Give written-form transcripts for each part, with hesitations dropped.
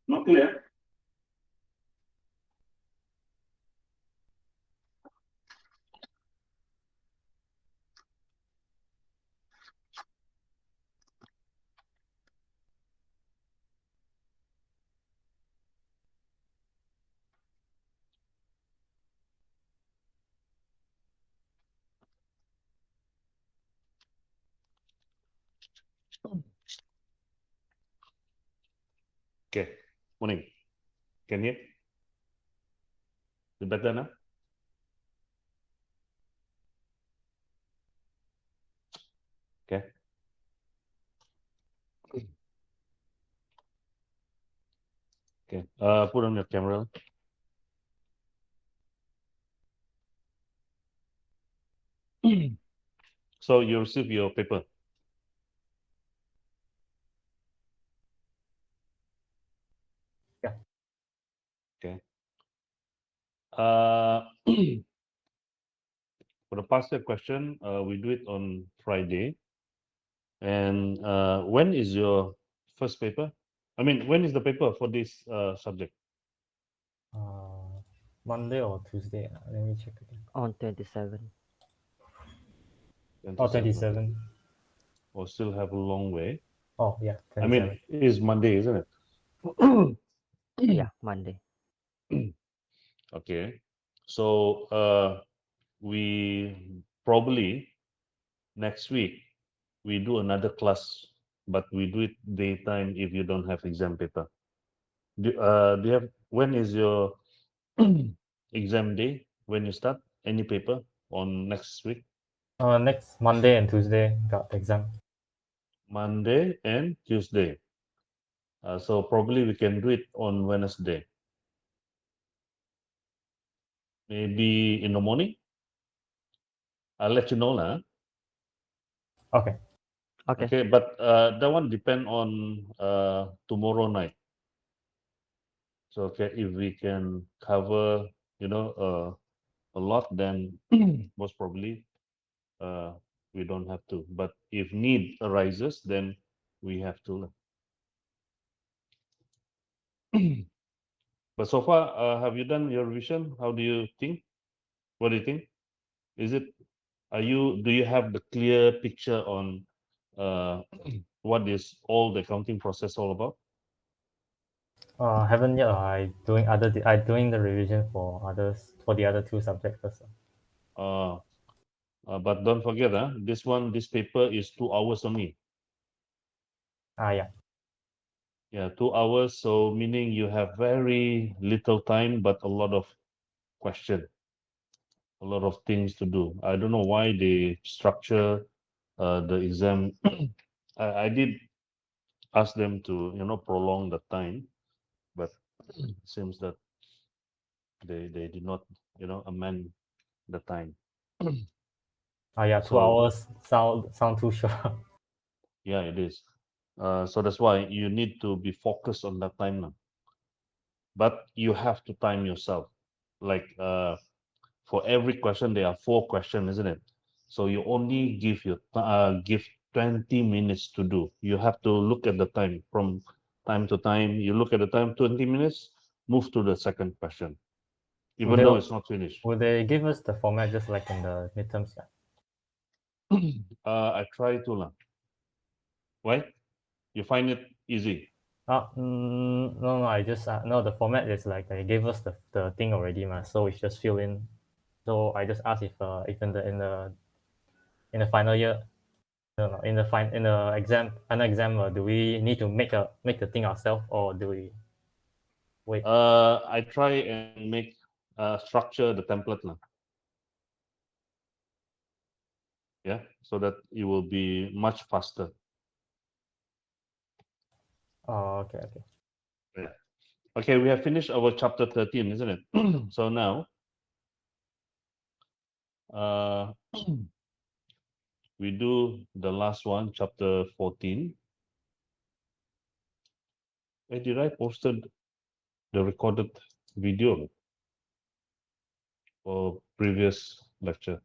Not clear. Okay. Morning. Can you hear? Is better now? Okay. Okay. Put on your camera. So you receive your paper. Yeah. Okay. For the past year question, we do it on Friday. And when is your first paper? I mean, when is the paper for this subject? Monday or Tuesday? Let me check again. On 27. Oh, 27. Or still have a long way. Oh, yeah, I 27. mean, it is Monday, isn't it? Yeah, Monday. Okay. So we probably next week we do another class, but we do it daytime if you don't have exam paper. Do you have, when is your exam day? When you start? Any paper on next week? Next Monday and Tuesday got exam. Monday and Tuesday. So probably we can do it on Wednesday. Maybe in the morning. I'll let you know lah. Okay. Okay. Okay, but that one depend on tomorrow night. So okay, if we can cover, a lot, then most probably we don't have to. But if need arises, then we have to. But so far, have you done your revision? How do you think? What do you think? Is it? Do you have the clear picture on what is all the accounting process all about? Haven't yet. I doing the revision for the other two subjects first. But don't forget, this paper is 2 hours only. Yeah. Yeah, 2 hours. So meaning you have very little time, but a lot of question, a lot of things to do. I don't know why they structure the exam. I did ask them to, prolong the time, but it seems that they did not, amend the time. Yeah. 2 So hours sound too short. yeah, it is. So that's why you need to be focused on that time now. But you have to time yourself. Like for every question, there are 4 questions, isn't it? So you only give 20 minutes to do. You have to look at the time from time to time. You look at the time, 20 minutes, move to the second question, even though it's not finished. Will they give us the format just like in the midterms? I try to learn. Why? You find it easy? No. I just no. The format is like they gave us the thing already, so we just fill in. So I just asked if in the final year, no, in the exam, final exam, do we need to make the thing ourselves, or do we wait? I try and make structure the template now. Yeah, so that it will be much faster. Oh, okay. Yeah. Okay, we have finished our chapter 13, isn't it? So now we do the last one, chapter 14. Did I posted the recorded video for previous lecture?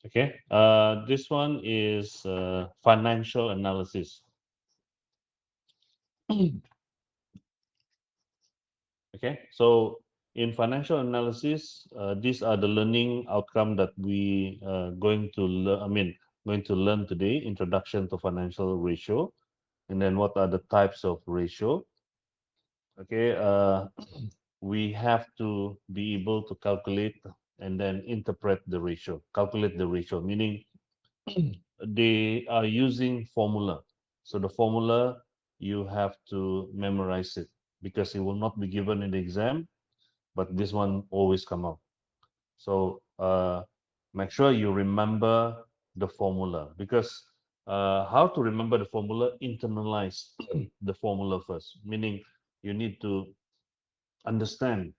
Okay, this one is financial analysis. Okay, so in financial analysis, these are the learning outcome that we going to learn. I mean, going to learn today. Introduction to financial ratio, and then what are the types of ratio. Okay, we have to be able to calculate and then interpret the ratio. Calculate the ratio, meaning they are using formula. So the formula, you have to memorize it because it will not be given in the exam, but this one always come out. So make sure you remember the formula, because how to remember the formula? Internalize the formula first, meaning you need to understand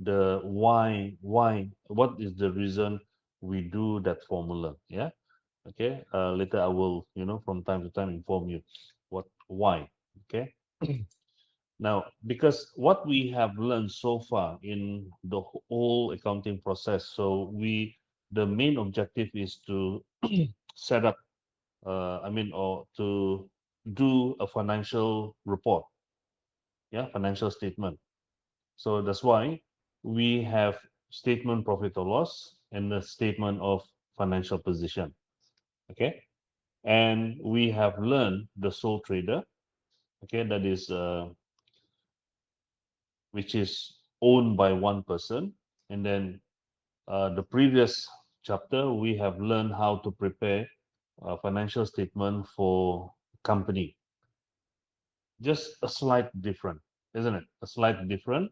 the why, what is the reason we do that formula. Yeah. Okay, later I will, from time to time inform you why. Okay. Now, because what we have learned so far in the whole accounting process, so the main objective is to set up, or to do a financial report. Yeah, financial statement. So that's why we have statement profit or loss and the statement of financial position. Okay, and we have learned the sole trader. Okay, that is which is owned by one person. And then the previous chapter, we have learned how to prepare a financial statement for company. Just a slight different, isn't it? A slight different,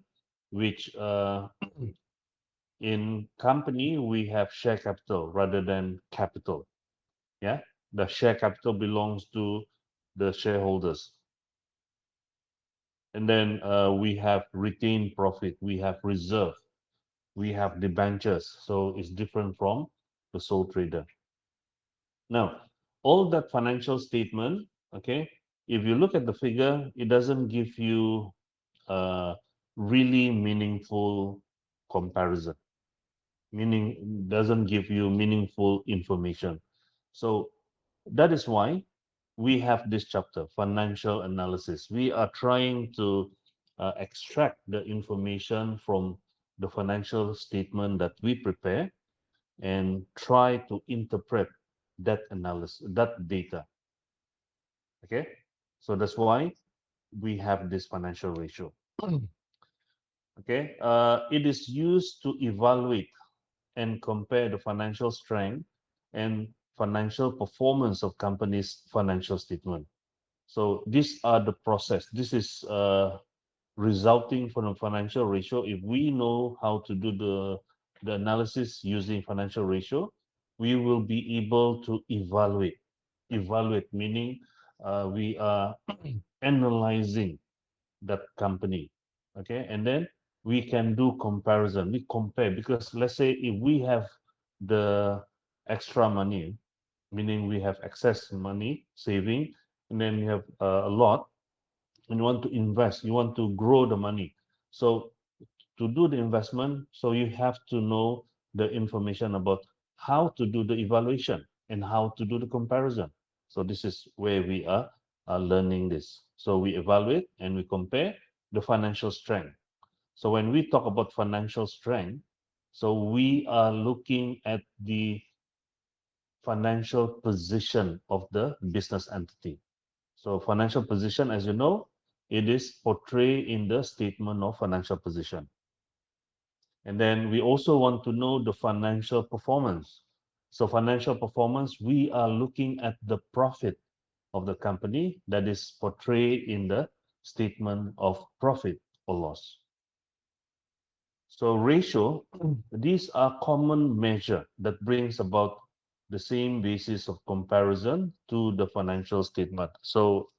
which in company we have share capital rather than capital. Yeah, the share capital belongs to the shareholders. And then we have retained profit, we have reserve, we have debentures. So it's different from the sole trader. Now, all that financial statement, okay, if you look at the figure, it doesn't give you a really meaningful comparison, meaning doesn't give you meaningful information. So that is why we have this chapter, financial analysis. We are trying to extract the information from the financial statement that we prepare and try to interpret that analysis, that data. Okay, so that's why we have this financial ratio. Okay, it is used to evaluate and compare the financial strength and financial performance of companies' financial statement. So these are the process. This is resulting from a financial ratio. If we know how to do the analysis using financial ratio, we will be able to evaluate. Evaluate meaning we are analyzing that company. Okay, and then we can do comparison. We compare, because let's say if we have the extra money, meaning we have excess money saving, and then you have a lot, and you want to invest, you want to grow the money. So to do the investment, so you have to know the information about how to do the evaluation and how to do the comparison. So this is where we are learning this. So we evaluate and we compare the financial strength. So when we talk about financial strength, so we are looking at the financial position of the business entity. So financial position, as you know, it is portrayed in the statement of financial position. And then we also want to know the financial performance. So financial performance, we are looking at the profit of the company that is portrayed in the statement of profit or loss. So ratio, these are common measure that brings about the same basis of comparison to the financial statement. So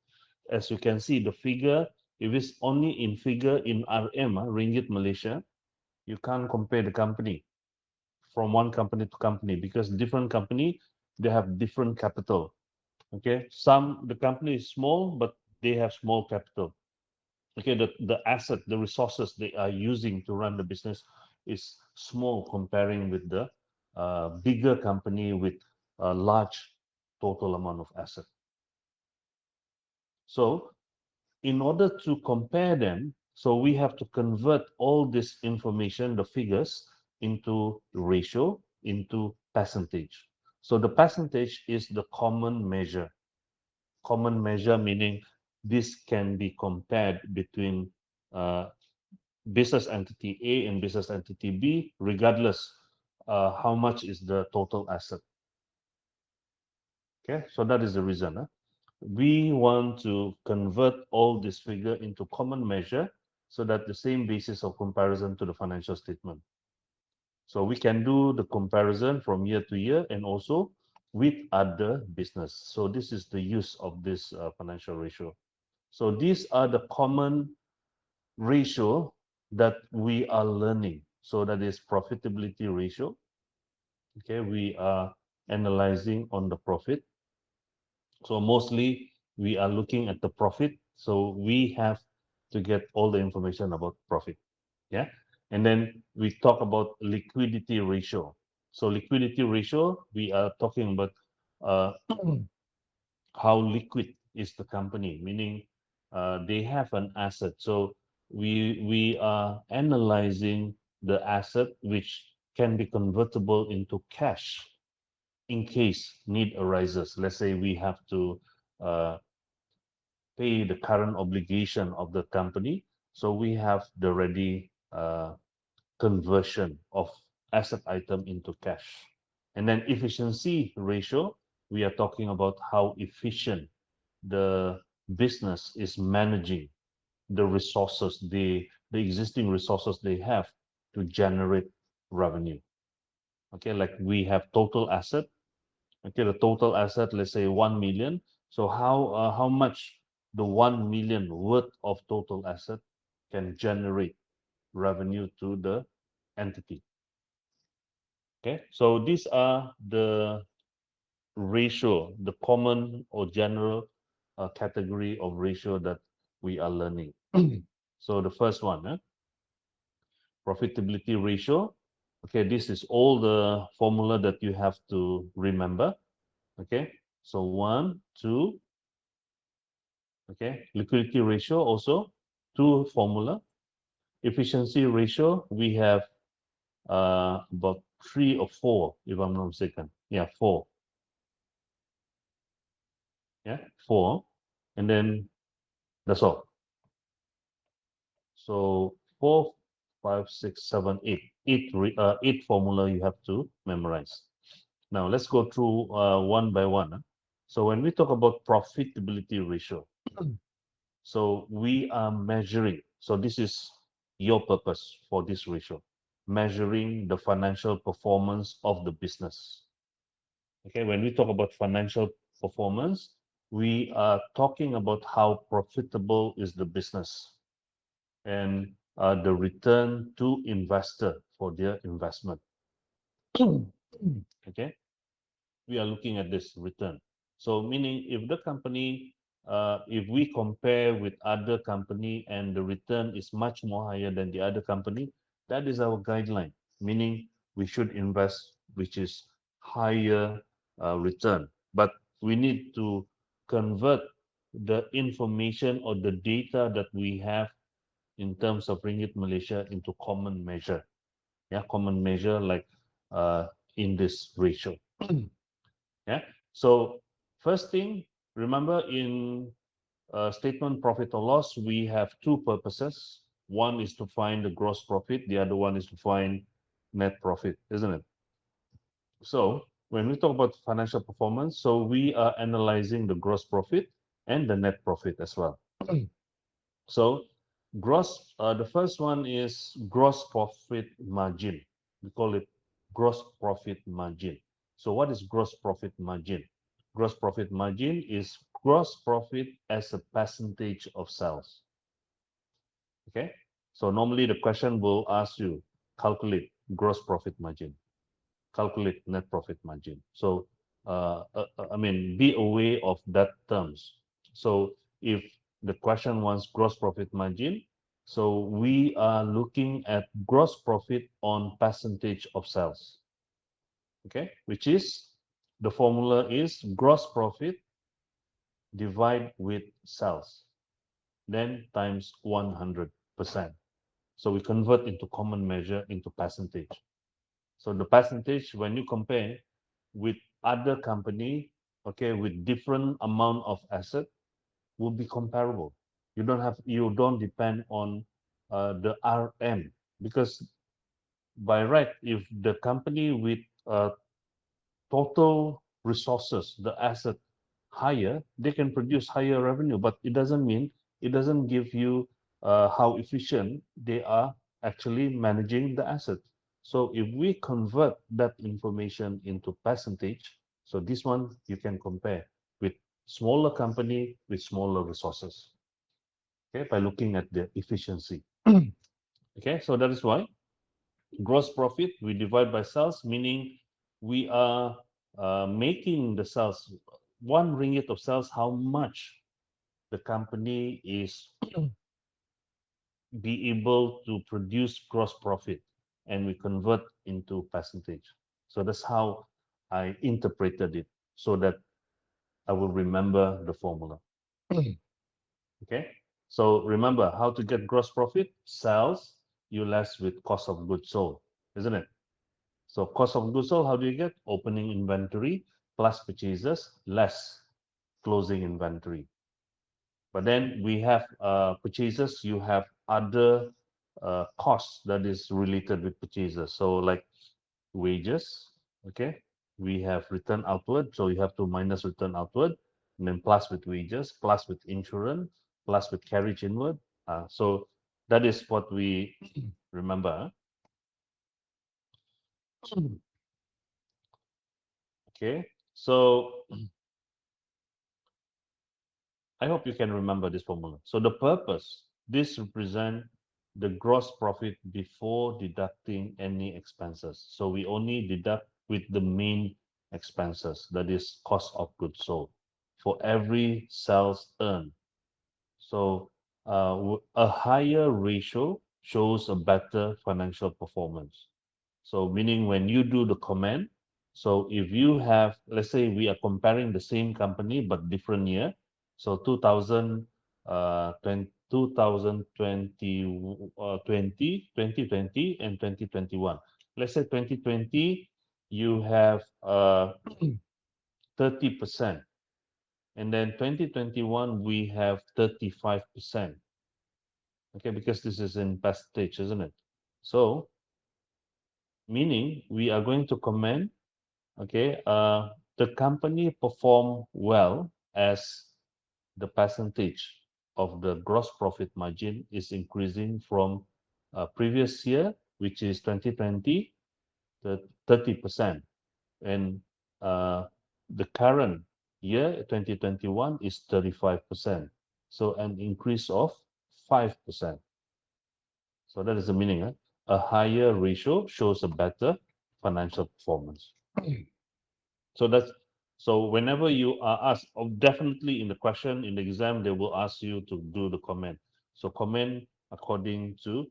as you can see, the figure, if it's only in figure in RM, Ringgit Malaysia, you can't compare the company from one company to company because different company, they have different capital. Okay, the company is small, but they have small capital. Okay, the asset, the resources they are using to run the business is small comparing with the bigger company with a large total amount of asset. So in order to compare them, so we have to convert all this information, the figures, into ratio, into percentage. So the percentage is the common measure. Common measure meaning this can be compared between business entity A and business entity B, regardless how much is the total asset. Okay, so that is the reason. We want to convert all this figure into common measure so that the same basis of comparison to the financial statement. So we can do the comparison from year to year and also with other business. So this is the use of this financial ratio. So these are the common ratio that we are learning. So that is profitability ratio. Okay, we are analyzing on the profit. So mostly we are looking at the profit. So we have to get all the information about profit. Yeah. And then we talk about liquidity ratio. So liquidity ratio, we are talking about uh, how liquid is the company, meaning they have an asset. So we are analyzing the asset which can be convertible into cash in case need arises. Let's say we have to uh, pay the current obligation of the company. So we have the ready conversion of asset item into cash. And then efficiency ratio, we are talking about how efficient the business is managing the resources, the existing resources they have to generate revenue. Okay, like we have total asset. Okay, the total asset, let's say 1 million. So how much the 1 million worth of total asset can generate revenue to the entity. Okay, so these are the ratio, the common or general category of ratio that we are learning. So the first one, profitability ratio. Okay, this is all the formula that you have to remember. Okay, so 1, 2. Okay, liquidity ratio also 2 formula. Efficiency ratio we have about 3 or 4 if I'm not mistaken. Yeah, 4. Yeah, 4, and then that's all. So 4, 5, 6, 7, 8. 8 formula you have to memorize. Now let's go through one by one. So when we talk about profitability ratio, so we are measuring. So this is your purpose for this ratio, measuring the financial performance of the business. Okay, when we talk about financial performance, we are talking about how profitable is the business and the return to investor for their investment. Okay, we are looking at this return. So meaning if the company, if we compare with other company and the return is much more higher than the other company, that is our guideline. Meaning we should invest which is higher return. But we need to convert the information or the data that we have in terms of Ringgit Malaysia into common measure. Yeah, common measure like in this ratio. Yeah. So first thing, remember in statement profit or loss, we have 2 purposes. One is to find the gross profit. The other one is to find net profit, isn't it? So when we talk about financial performance, so we are analyzing the gross profit and the net profit as well. So the first one is gross profit margin. We call it gross profit margin. So what is gross profit margin? Gross profit margin is gross profit as a percentage of sales. Okay. So normally the question will ask you, calculate gross profit margin, calculate net profit margin. So I mean, be aware of that terms. So if the question wants gross profit margin, so we are looking at gross profit on percentage of sales. Okay, which is the formula is gross profit divide with sales, then times 100%. So we convert into common measure into percentage. So the percentage, when you compare with other company, okay, with different amount of asset, will be comparable. You don't depend on the RM, because by right, if the company with total resources, the asset higher, they can produce higher revenue, but it doesn't give you how efficient they are actually managing the asset. So if we convert that information into percentage, so this one you can compare with smaller company with smaller resources, okay, by looking at the efficiency. Okay, so that is why gross profit we divide by sales, meaning we are making the sales, 1 ringgit of sales, how much the company is be able to produce gross profit, and we convert into percentage. So that's how I interpreted it, so that I will remember the formula. Okay, so remember how to get gross profit: sales you less with cost of goods sold, isn't it? So cost of goods sold, how do you get? Opening inventory plus purchases less closing inventory. But then we have purchases, you have other costs that is related with purchases. So like wages, okay? We have return outward, so you have to minus return outward, and then plus with wages, plus with insurance, plus with carriage inward. So that is what we remember. Okay, so I hope you can remember this formula. So the purpose, this represent the gross profit before deducting any expenses. So we only deduct with the main expenses, that is cost of goods sold, for every sales earned. So a higher ratio shows a better financial performance. So meaning when you do the comment, so if you have, let's say we are comparing the same company but different year, so 2020 and 2021. Let's say 2020, you have 30%, and then 2021 we have 35%. Okay, because this is in percentage, isn't it? So meaning we are going to comment, okay, the company perform well as the percentage of the gross profit margin is increasing from previous year, which is 2020, the 30%, and the current year 2021 is 35%. So an increase of 5%. So that is the meaning. A higher ratio shows a better financial performance. So whenever you are asked, definitely in the question in the exam, they will ask you to do the comment. So comment according to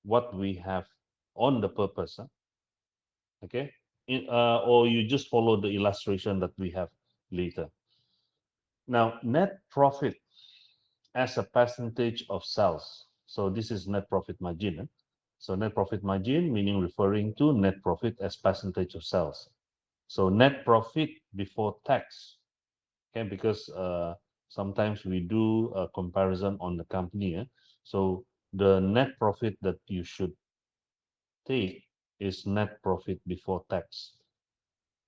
what we have on the purpose. Okay, or you just follow the illustration that we have later. Now, net profit as a percentage of sales. So this is net profit margin. So net profit margin meaning referring to net profit as percentage of sales. So net profit before tax, okay, because sometimes we do a comparison on the company. So the net profit that you should take is net profit before tax.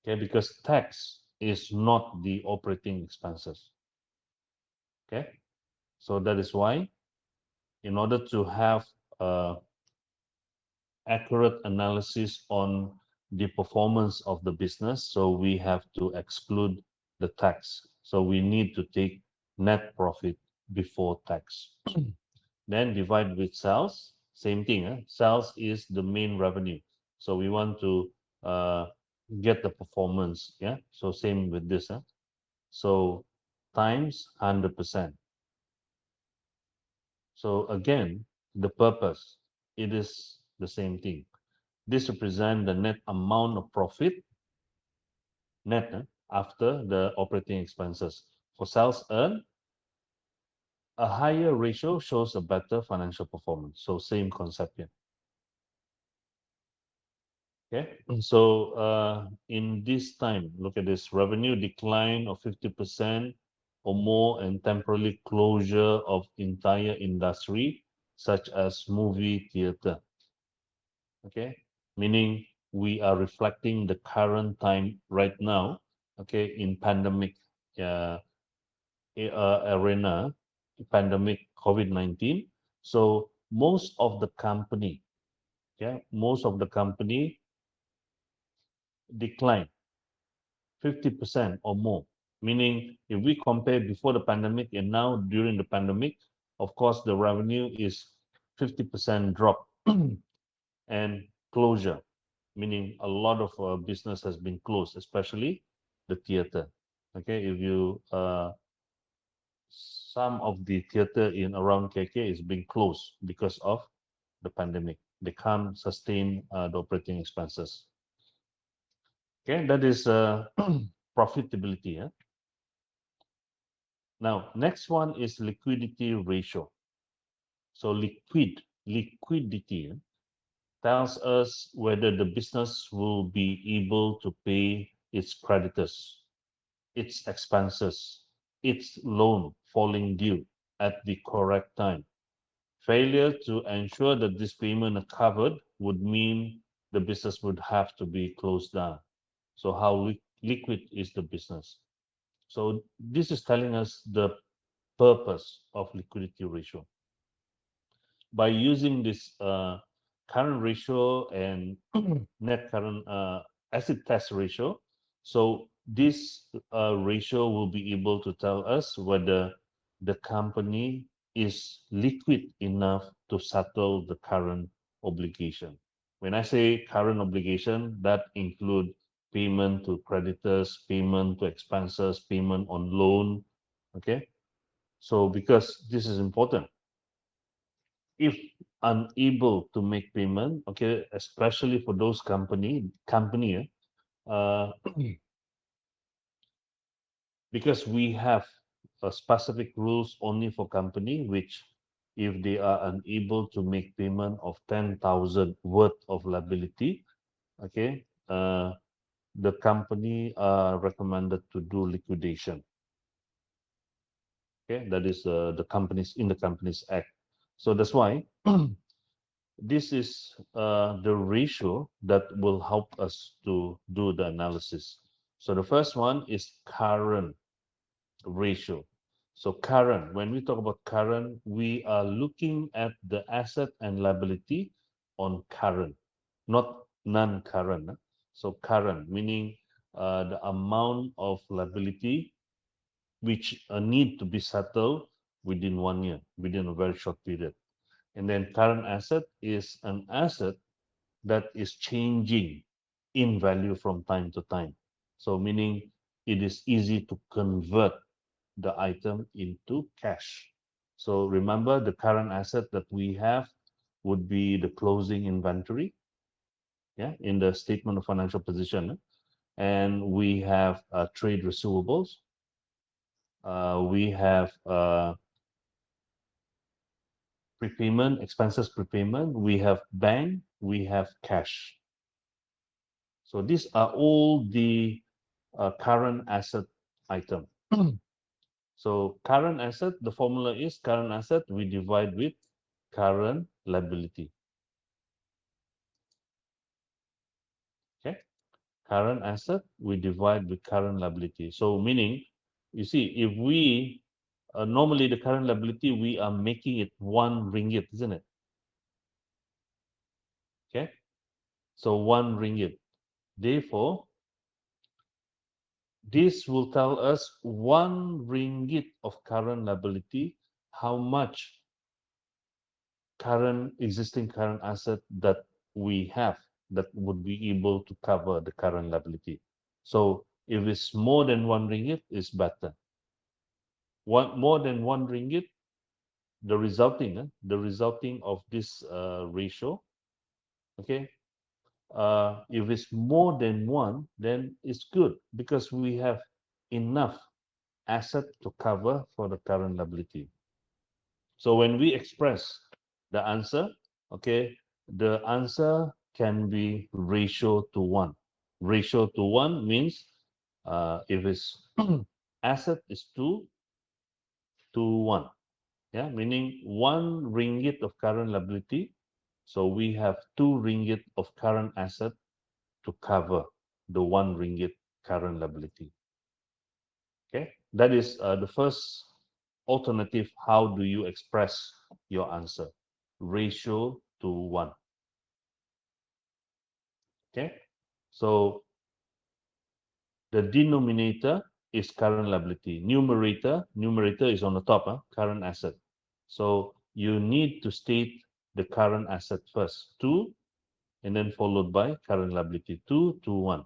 Okay, because tax is not the operating expenses. Okay, so that is why, in order to have accurate analysis on the performance of the business, so we have to exclude the tax. So we need to take net profit before tax. Then divide with sales, same thing. Sales is the main revenue. So we want to get the performance. Yeah. So same with this. So times 100%. So again, the purpose, it is the same thing. This represents the net amount of profit, net, after the operating expenses. For sales earned, a higher ratio shows a better financial performance. So same concept here. Okay, so in this time, look at this revenue decline of 50% or more and temporary closure of entire industry, such as movie theater. Okay, meaning we are reflecting the current time right now, okay, in pandemic arena, pandemic COVID-19. So most of the company, most of the company decline 50% or more. Meaning, if we compare before the pandemic and now during the pandemic, of course, the revenue is 50% drop and closure, meaning a lot of business has been closed, especially the theater. Okay, if you some of the theater in around KK is being closed because of the pandemic. They can't sustain the operating expenses. Okay, that is profitability. Now, next one is liquidity ratio. So liquidity tells us whether the business will be able to pay its creditors, its expenses, its loan falling due at the correct time. Failure to ensure that this payment are covered would mean the business would have to be closed down. So how liquid is the business? So this is telling us the purpose of liquidity ratio. By using this current ratio and net current asset test ratio, so this ratio will be able to tell us whether the company is liquid enough to settle the current obligation. When I say current obligation, that include payment to creditors, payment to expenses, payment on loan. Okay, so because this is important, if unable to make payment, okay, especially for those company, uh, because we have specific rules only for company, which if they are unable to make payment of 10,000 worth of liability, okay, the company are recommended to do liquidation. Okay, that is the companies in the Companies Act. So that's why this is the ratio that will help us to do the analysis. So the first one is current ratio. So current, when we talk about current, we are looking at the asset and liability on current, not non-current. So current, meaning the amount of liability which need to be settled within 1 year, within a very short period. And then current asset is an asset that is changing in value from time to time. So meaning it is easy to convert the item into cash. So remember the current asset that we have would be the closing inventory, in the statement of financial position. And we have trade receivables. We have prepayment, expenses prepayment, we have bank, we have cash. So these are all the current asset item. So current asset, the formula is current asset, we divide with current liability. Okay, current asset, we divide with current liability. So meaning, you see, if we normally the current liability, we are making it 1 ringgit, isn't it? Okay, so 1 ringgit. Therefore, this will tell us 1 ringgit of current liability, how much existing current asset that we have that would be able to cover the current liability. So if it's more than 1 ringgit, it's better. More than 1 ringgit, the resulting of this ratio, okay, if it's more than 1, then it's good because we have enough asset to cover for the current liability. So when we express the answer, okay, the answer can be ratio to 1. Ratio to 1 means if its asset is 2 to 1, yeah, meaning 1 ringgit of current liability. So we have 2 ringgit of current asset to cover the 1 ringgit current liability. Okay, that is the first alternative. How do you express your answer? Ratio to 1. Okay, so the denominator is current liability. Numerator is on the top, current asset. So you need to state the current asset first, 2, and then followed by current liability, 2 to 1.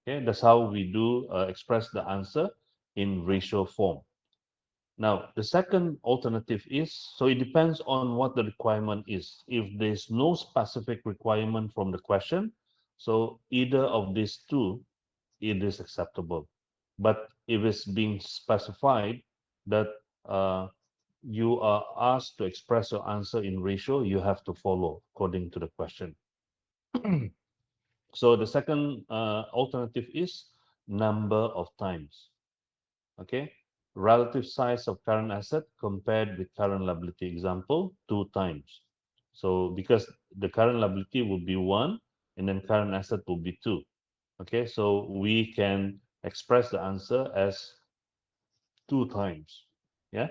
Okay, that's how we do express the answer in ratio form. Now, the second alternative is, so it depends on what the requirement is. If there's no specific requirement from the question, so either of these two, it is acceptable. But if it's being specified that you are asked to express your answer in ratio, you have to follow according to the question. So the second alternative is number of times. Okay, relative size of current asset compared with current liability. Example, 2 times. So because the current liability will be 1 and then current asset will be 2. Okay, so we can express the answer as 2 times. Yeah,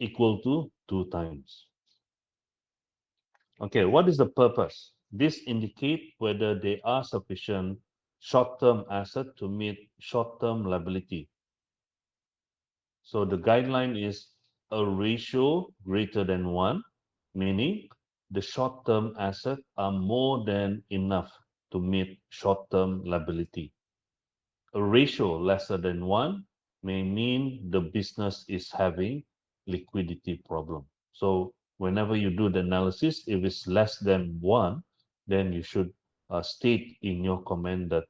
equal to 2 times. Okay, what is the purpose? This indicate whether there are sufficient short-term asset to meet short-term liability. So the guideline is a ratio greater than 1, meaning the short-term assets are more than enough to meet short-term liability. A ratio lesser than 1 may mean the business is having liquidity problem. So whenever you do the analysis, if it's less than 1, then you should state in your comment that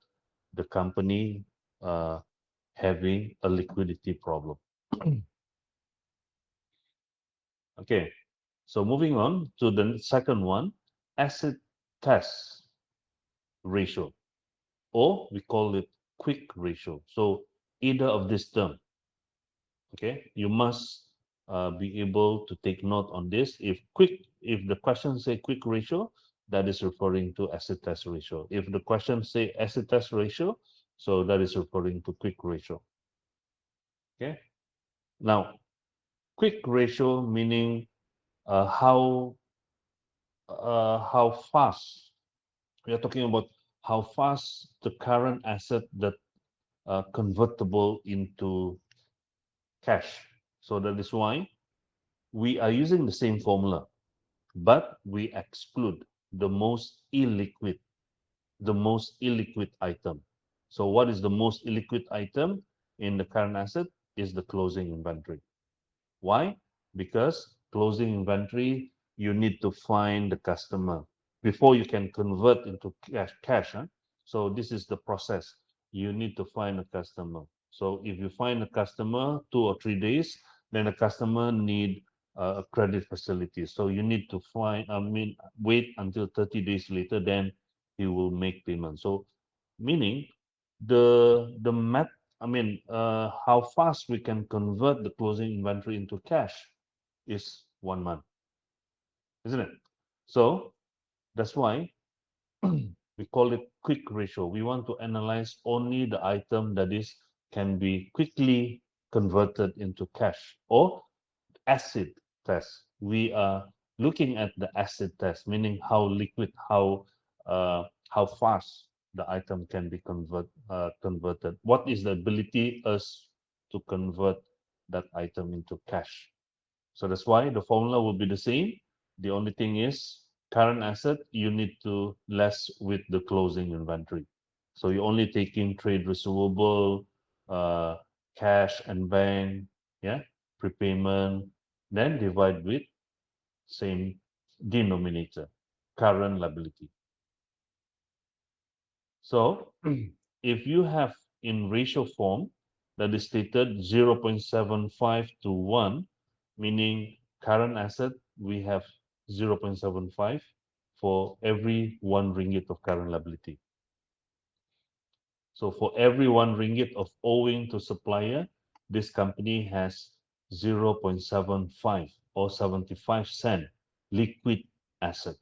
the company having a liquidity problem. Okay, so moving on to the second one, asset test ratio, or we call it quick ratio. So either of this term, okay, you must be able to take note on this. If the question say quick ratio, that is referring to asset test ratio. If the question say asset test ratio, so that is referring to quick ratio. Okay, now quick ratio meaning how fast we are talking about how fast the current asset that convertible into cash. So that is why we are using the same formula, but we exclude the most illiquid, item. So what is the most illiquid item in the current asset is the closing inventory. Why? Because closing inventory, you need to find the customer before you can convert into cash. So this is the process. You need to find a customer. So if you find a customer 2 or 3 days, then the customer need a credit facility. So you need to wait until 30 days later, then he will make payment. So meaning the met how fast we can convert the closing inventory into cash is 1 month, isn't it? So that's why We call it quick ratio. We want to analyze only the item that can be quickly converted into cash, or acid test. We are looking at the acid test, meaning how liquid, how fast the item can be converted. What is the ability us to convert that item into cash? So that's why the formula will be the same. The only thing is current asset, you need to less with the closing inventory. So you only take in trade receivable, cash and bank, yeah, prepayment, then divide with same denominator, current liability. So if you have in ratio form that is stated 0.75 to 1, meaning current asset, we have 0.75 for every 1 ringgit of current liability. So for every 1 ringgit of owing to supplier, this company has 0.75 or 75 cent liquid asset.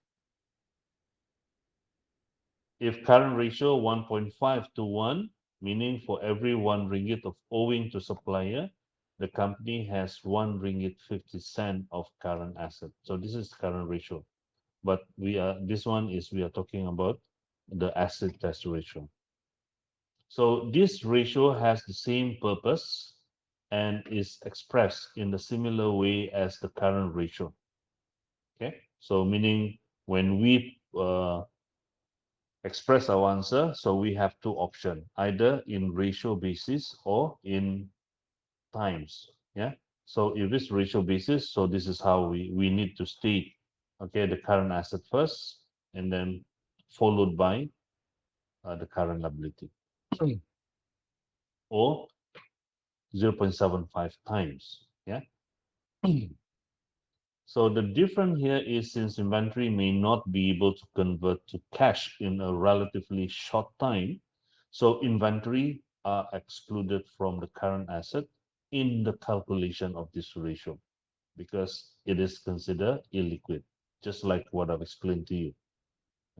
If current ratio 1.5 to 1, meaning for every 1 ringgit of owing to supplier, the company has 1 ringgit 50 cent of current asset. So this is current ratio. But we are talking about the asset test ratio. So this ratio has the same purpose and is expressed in the similar way as the current ratio. Okay, so meaning when we express our answer, so we have two options, either in ratio basis or in times. Yeah, so if it's ratio basis, so this is how we need to state, okay, the current asset first and then followed by the current liability, or 0.75 times. Yeah. So the difference here is, since inventory may not be able to convert to cash in a relatively short time, so inventory are excluded from the current asset in the calculation of this ratio, because it is considered illiquid, just like what I've explained to you.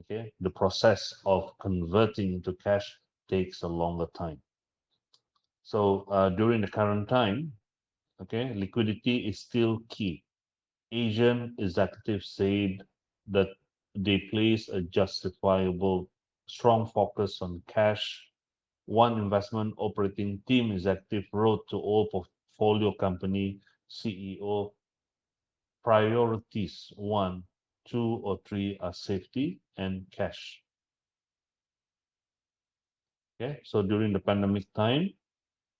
Okay, the process of converting into cash takes a longer time. So during the current time, okay, liquidity is still key. Asian executives said that they place a justifiable strong focus on cash. One investment operating team executive wrote to all portfolio company CEO, priorities 1, 2, or 3 are safety and cash. Okay, so during the pandemic time,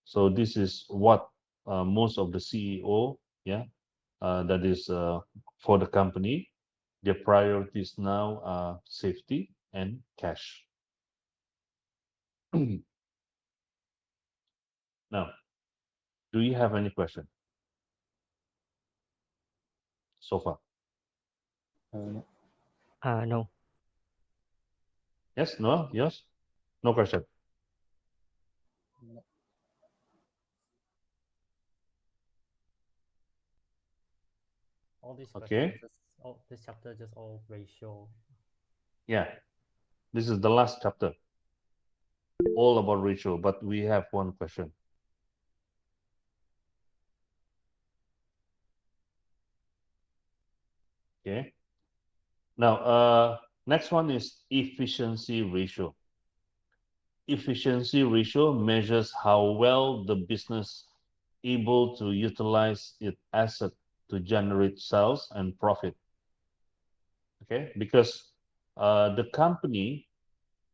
so this is what most of the CEO, yeah, that is for the company, their priorities now are safety and cash. Now, do you have any question so far? No. No. Yes, no, yes, no question. All these Okay. questions, all this chapter just all ratio. Yeah, this is the last chapter, all about ratio, but we have one question. Okay. Now, next one is efficiency ratio. Efficiency ratio measures how well the business able to utilize its asset to generate sales and profit. Okay, because the company,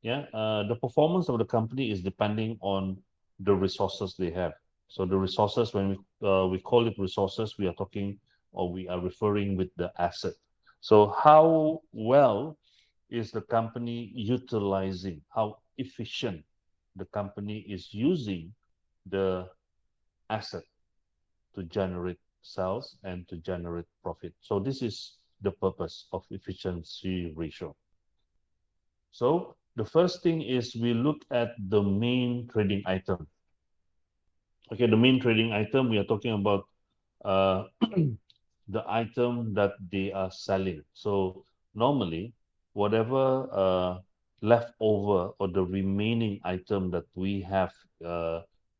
yeah, the performance of the company is depending on the resources they have. So the resources, when we call it resources, we are talking, or we are referring with the asset. So how well is the company utilizing, how efficient the company is using the asset to generate sales and to generate profit. So this is the purpose of efficiency ratio. So the first thing is we look at the main trading item. Okay, the main trading item, we are talking about the item that they are selling. So normally, whatever left over or the remaining item that we have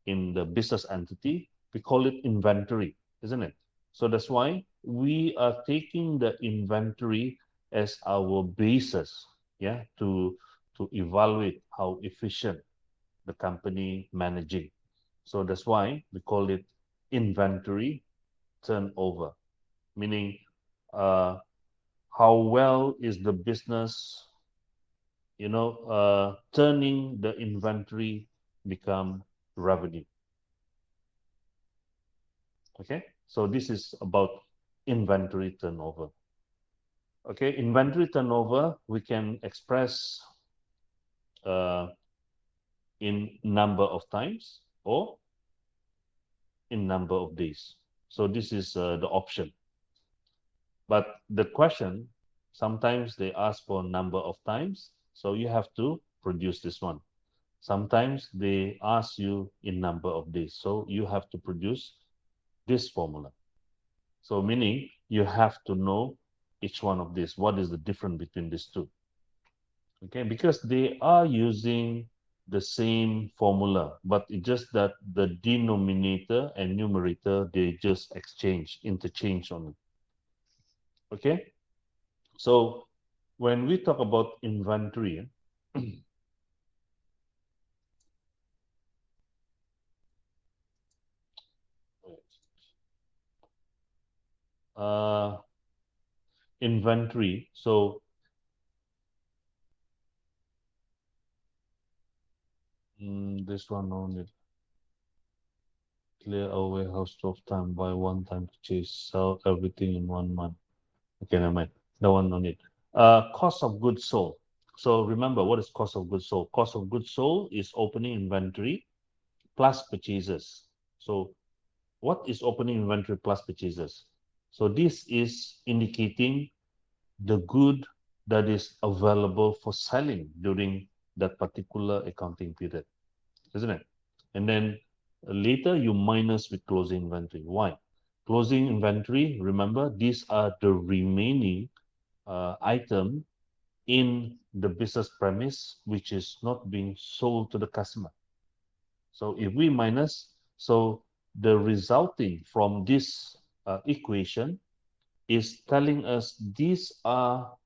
in the business entity, we call it inventory, isn't it? So that's why we are taking the inventory as our basis, yeah, to evaluate how efficient the company managing. So that's why we call it inventory turnover, meaning how well is the business, turning the inventory become revenue. Okay, so this is about inventory turnover. Okay, inventory turnover we can express in number of times or in number of days. So this is the option. But the question, sometimes they ask for number of times, so you have to produce this one. Sometimes they ask you in number of days, so you have to produce this formula. So meaning you have to know each one of these. What is the difference between these two? Okay, because they are using the same formula, but it's just that the denominator and numerator, they just interchange on it. Okay, so when we talk about inventory, inventory, so this one on it. Clear our warehouse 12 time, buy one time purchase, sell everything in 1 month. Okay, never mind. No one on it. Cost of goods sold. So remember, what is cost of goods sold? Cost of goods sold is opening inventory plus purchases. So what is opening inventory plus purchases? So this is indicating the good that is available for selling during that particular accounting period, isn't it? And then later you minus with closing inventory. Why? Closing inventory, remember, these are the remaining item in the business premise which is not being sold to the customer. So if we minus, so the resulting from this equation is telling us these are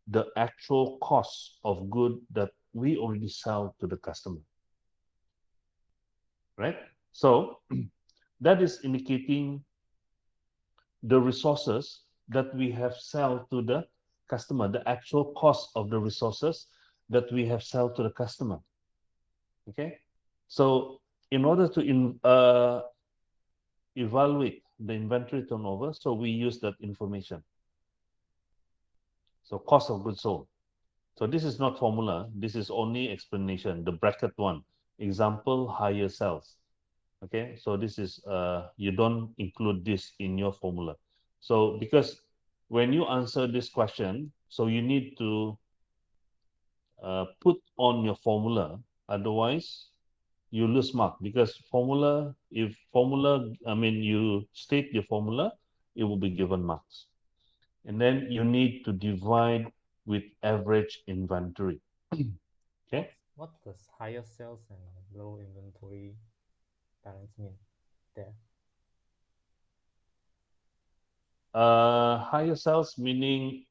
the actual costs of good that we already sell to the customer, right? So that is indicating the resources that we have sell to the customer, the actual cost of the resources that we have sell to the customer. Okay, so in order to evaluate the inventory turnover, so we use that information. So cost of goods sold. So this is not formula. This is only explanation. The bracket one, example, higher sales. Okay, so this is you don't include this in your formula. So because when you answer this question, so you need to put on your formula. Otherwise, you lose mark, because formula, if formula, I mean, you state your formula, it will be given marks. And then you need to divide with average inventory. Okay. What does higher sales and low inventory balance mean there? Higher sales meaning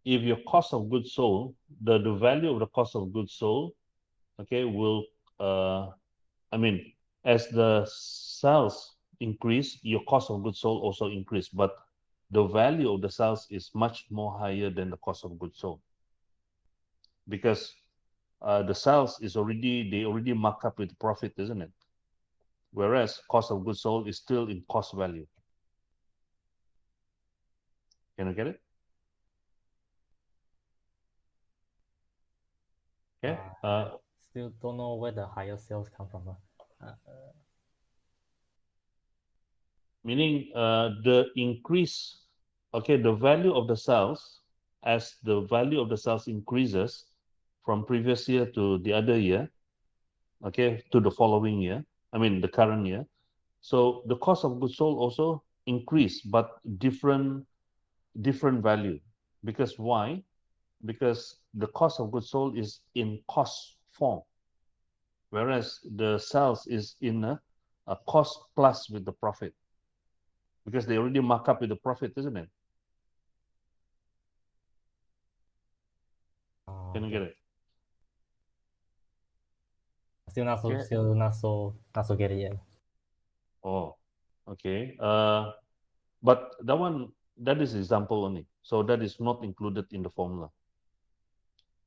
if your cost of goods sold, the value of the cost of goods sold, okay, will I mean, as the sales increase, your cost of goods sold also increase, but the value of the sales is much more higher than the cost of goods sold, because the sales is they already mark up with profit, isn't it? Whereas cost of goods sold is still in cost value. Can you get it? Okay. Still don't know where the higher sales come from. Meaning the increase, okay, the value of the sales, as the value of the sales increases from previous year to the other year, okay, to the following year, I mean the current year. So the cost of goods sold also increase, but different different value. Because why? Because the cost of goods sold is in cost form, whereas the sales is in a cost plus with the profit. Because they already mark up with the profit, isn't it? Can you get it? Still not so, Yeah. not so get it yet. Oh, okay. But that is example only. So that is not included in the formula.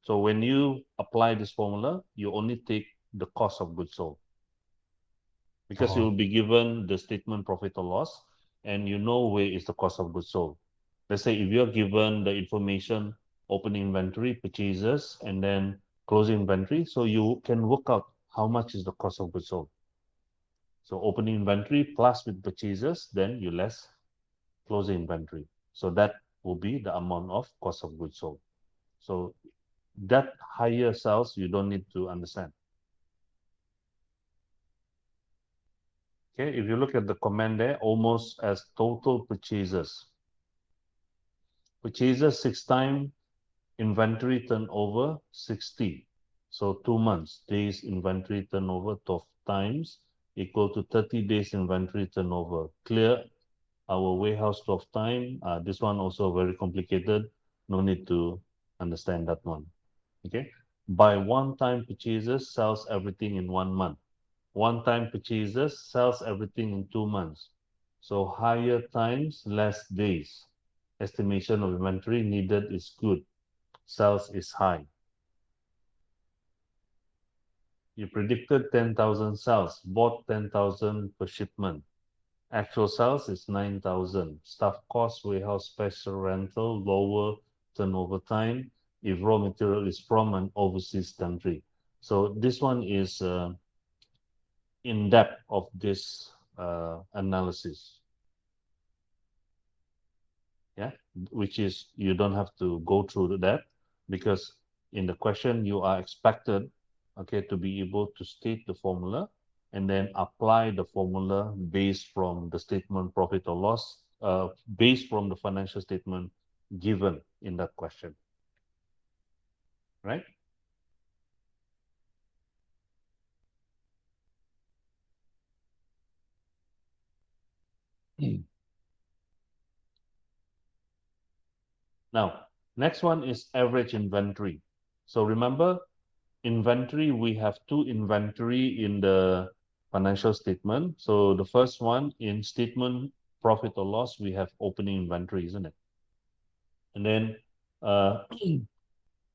So when you apply this formula, you only take the cost of goods sold. Because you will be given the statement profit or loss, and you know where is the cost of goods sold. Let's say if you're given the information opening inventory, purchases, and then closing inventory, so you can work out how much is the cost of goods sold. So opening inventory plus with purchases, then you less closing inventory. So that will be the amount of cost of goods sold. So that higher sales, you don't need to understand. Okay, if you look at the comment there, almost as total purchases. Purchases 6 times, inventory turnover 60. So 2 months, days inventory turnover 12 times equal to 30 days inventory turnover. Clear our warehouse 12 time. This one also very complicated. No need to understand that one. Okay. By one-time purchases, sells everything in 1 month. One-time purchases, sells everything in 2 months. So higher times, less days. Estimation of inventory needed is good. Sales is high. You predicted 10,000 sales, bought 10,000 per shipment. Actual sales is 9,000. Staff cost, warehouse special rental, lower turnover time if raw material is from an overseas country. So this one is in depth of this analysis. Yeah, which is you don't have to go through that because in the question you are expected, okay, to be able to state the formula and then apply the formula based from the statement profit or loss, based from the financial statement given in that question, right? Now, next one is average inventory. So remember, inventory, we have two inventory in the financial statement. So the first one in statement profit or loss, we have opening inventory, isn't it? And then uh,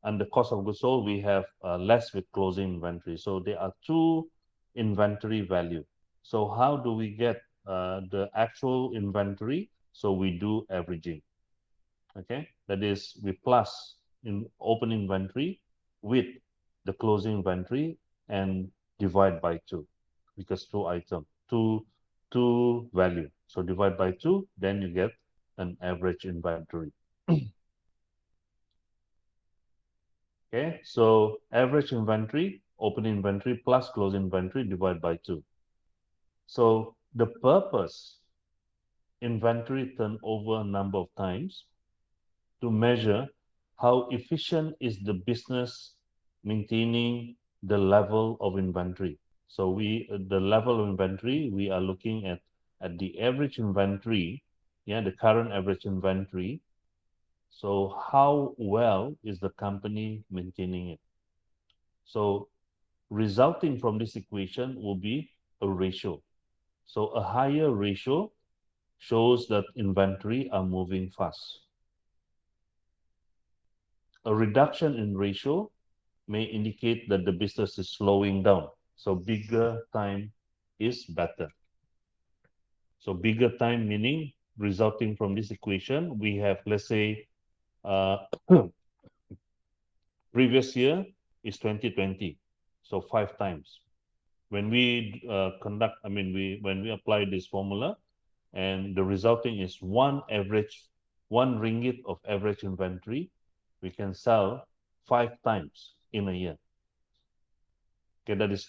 under cost of goods sold, we have less with closing inventory. So there are two inventory value. So how do we get the actual inventory? So we do averaging. Okay, that is we plus in open inventory with the closing inventory and divide by 2 because two item, two value. So divide by 2, then you get an average inventory. Okay, so average inventory, open inventory plus closing inventory divide by 2. So the purpose inventory turnover number of times to measure how efficient is the business maintaining the level of inventory. So the level of inventory, we are looking at the average inventory, yeah, the current average inventory. So how well is the company maintaining it? So resulting from this equation will be a ratio. So a higher ratio shows that inventory are moving fast. A reduction in ratio may indicate that the business is slowing down. So bigger time is better. So bigger time meaning resulting from this equation, we have, let's say, previous year is 2020. So 5 times. When we when we apply this formula and the resulting is one ringgit of average inventory, we can sell 5 times in a year. Okay, that is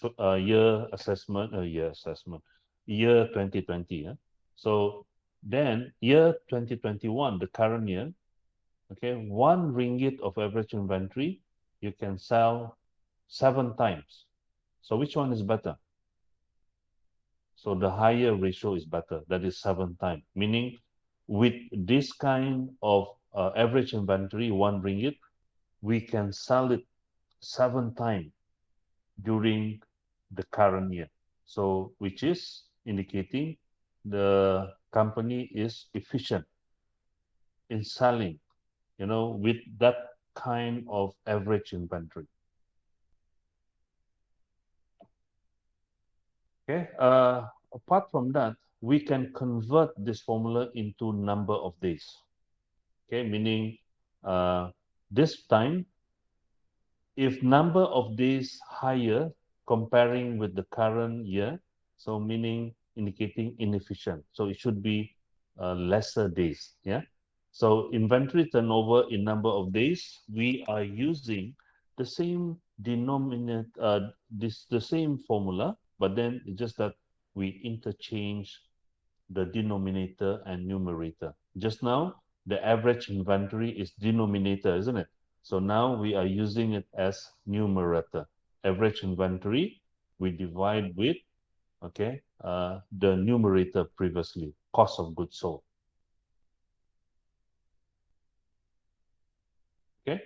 year 2020. Yeah? So Then year 2021, the current year, okay, 1 ringgit of average inventory, you can sell 7 times. So which one is better? So the higher ratio is better. That is 7 times. Meaning with this kind of average inventory, 1 ringgit, we can sell it 7 times during the current year. So which is indicating the company is efficient in selling, with that kind of average inventory. Okay. Apart from that, we can convert this formula into number of days. Okay, meaning this time, if number of days higher comparing with the current year, so meaning indicating inefficient. So it should be lesser days. Yeah. So inventory turnover in number of days, we are using the same denominator, the same formula, but then it's just that we interchange the denominator and numerator. Just now, the average inventory is denominator, isn't it? So now we are using it as numerator. Average inventory, we divide with, okay, the numerator previously, cost of goods sold. Okay,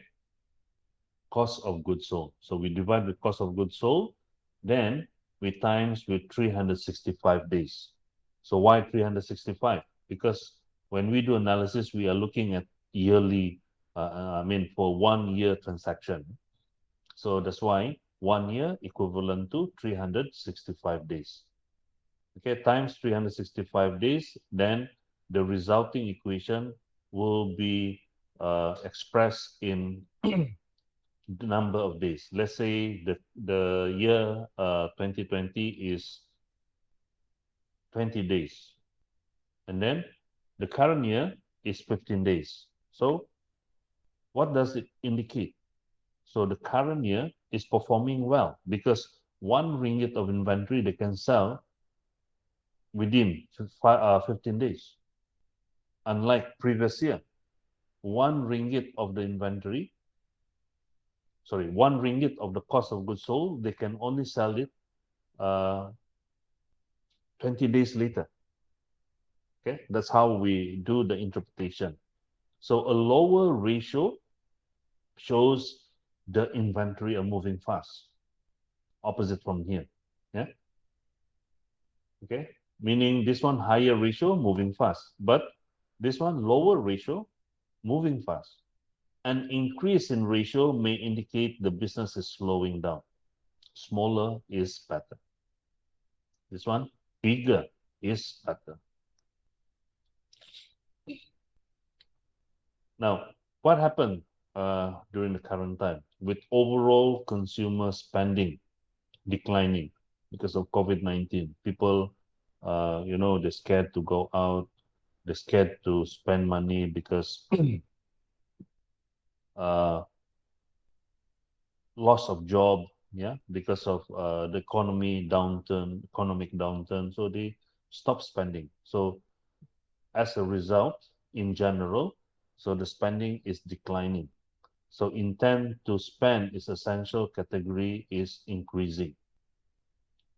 cost of goods sold. So we divide with cost of goods sold, then we times with 365 days. So why 365? Because when we do analysis, we are looking at yearly, for 1 year transaction. So that's why 1 year equivalent to 365 days. Okay, times 365 days, then the resulting equation will be expressed in the number of days. Let's say the year 2020 is 20 days. And then the current year is 15 days. So what does it indicate? So the current year is performing well because 1 ringgit of inventory they can sell within 15 days. Unlike previous year, 1 ringgit of the inventory, 1 ringgit of the cost of goods sold, they can only sell it 20 days later. Okay, that's how we do the interpretation. So a lower ratio shows the inventory are moving fast, opposite from here. Yeah. Okay, meaning this one higher ratio moving fast, but this one lower ratio moving fast. An increase in ratio may indicate the business is slowing down. Smaller is better. This one bigger is better. Now, what happened during the current time with overall consumer spending declining because of COVID-19? People, they're scared to go out. They're scared to spend money because loss of job, yeah, because of the economic downturn. So they stop spending. So as a result, in general, so the spending is declining. So intent to spend is essential category is increasing.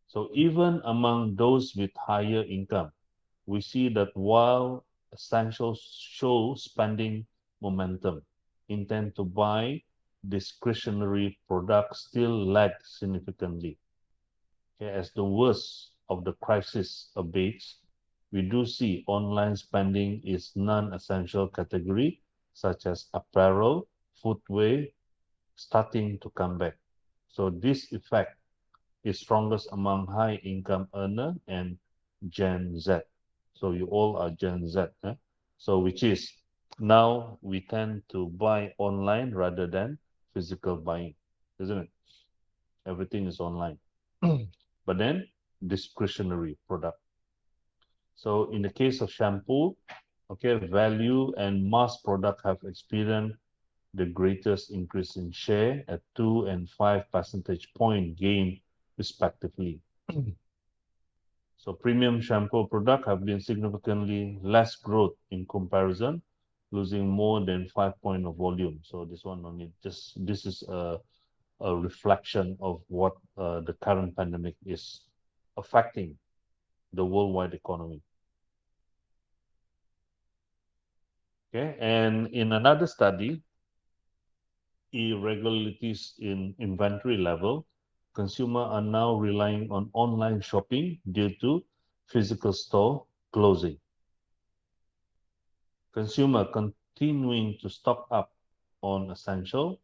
So even among those with higher income, we see that while essentials show spending momentum, intent to buy discretionary products still lag significantly. Okay, as the worst of the crisis abates, we do see online spending is non-essential category such as apparel, footwear, starting to come back. So this effect is strongest among high income earner and Gen Z. So you all are Gen Z. Eh? So which is now we tend to buy online rather than physical buying, isn't it? Everything is online. But then discretionary product. So in the case of shampoo, okay, value and mass product have experienced the greatest increase in share at 2 and 5 percentage point gain respectively. So premium shampoo product have been significantly less growth in comparison, losing more than 5 point of volume. So this one only just this is a reflection of what the current pandemic is affecting the worldwide economy. Okay, and in another study, irregularities in inventory level, consumers are now relying on online shopping due to physical store closing. Consumer continuing to stock up on essential,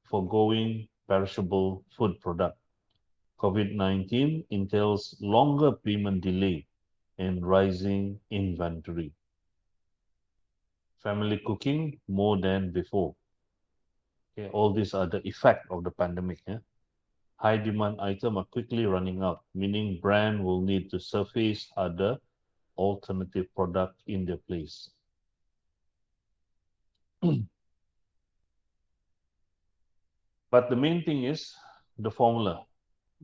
foregoing perishable food product. COVID-19 entails longer payment delay and rising inventory. Family cooking more than before. Okay, all these are the effect of the pandemic. Yeah? High demand items are quickly running out, meaning brand will need to surface other alternative product in their place. But the main thing is the formula.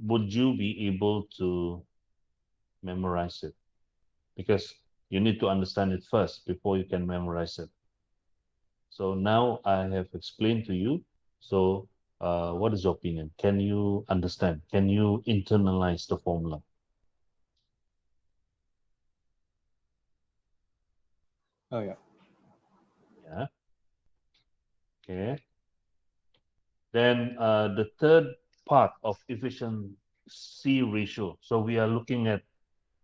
Would you be able to memorize it? Because you need to understand it first before you can memorize it. So now I have explained to you. So what is your opinion? Can you understand? Can you internalize the formula? Oh yeah. Yeah. Okay. Then the third part of efficiency ratio. So we are looking at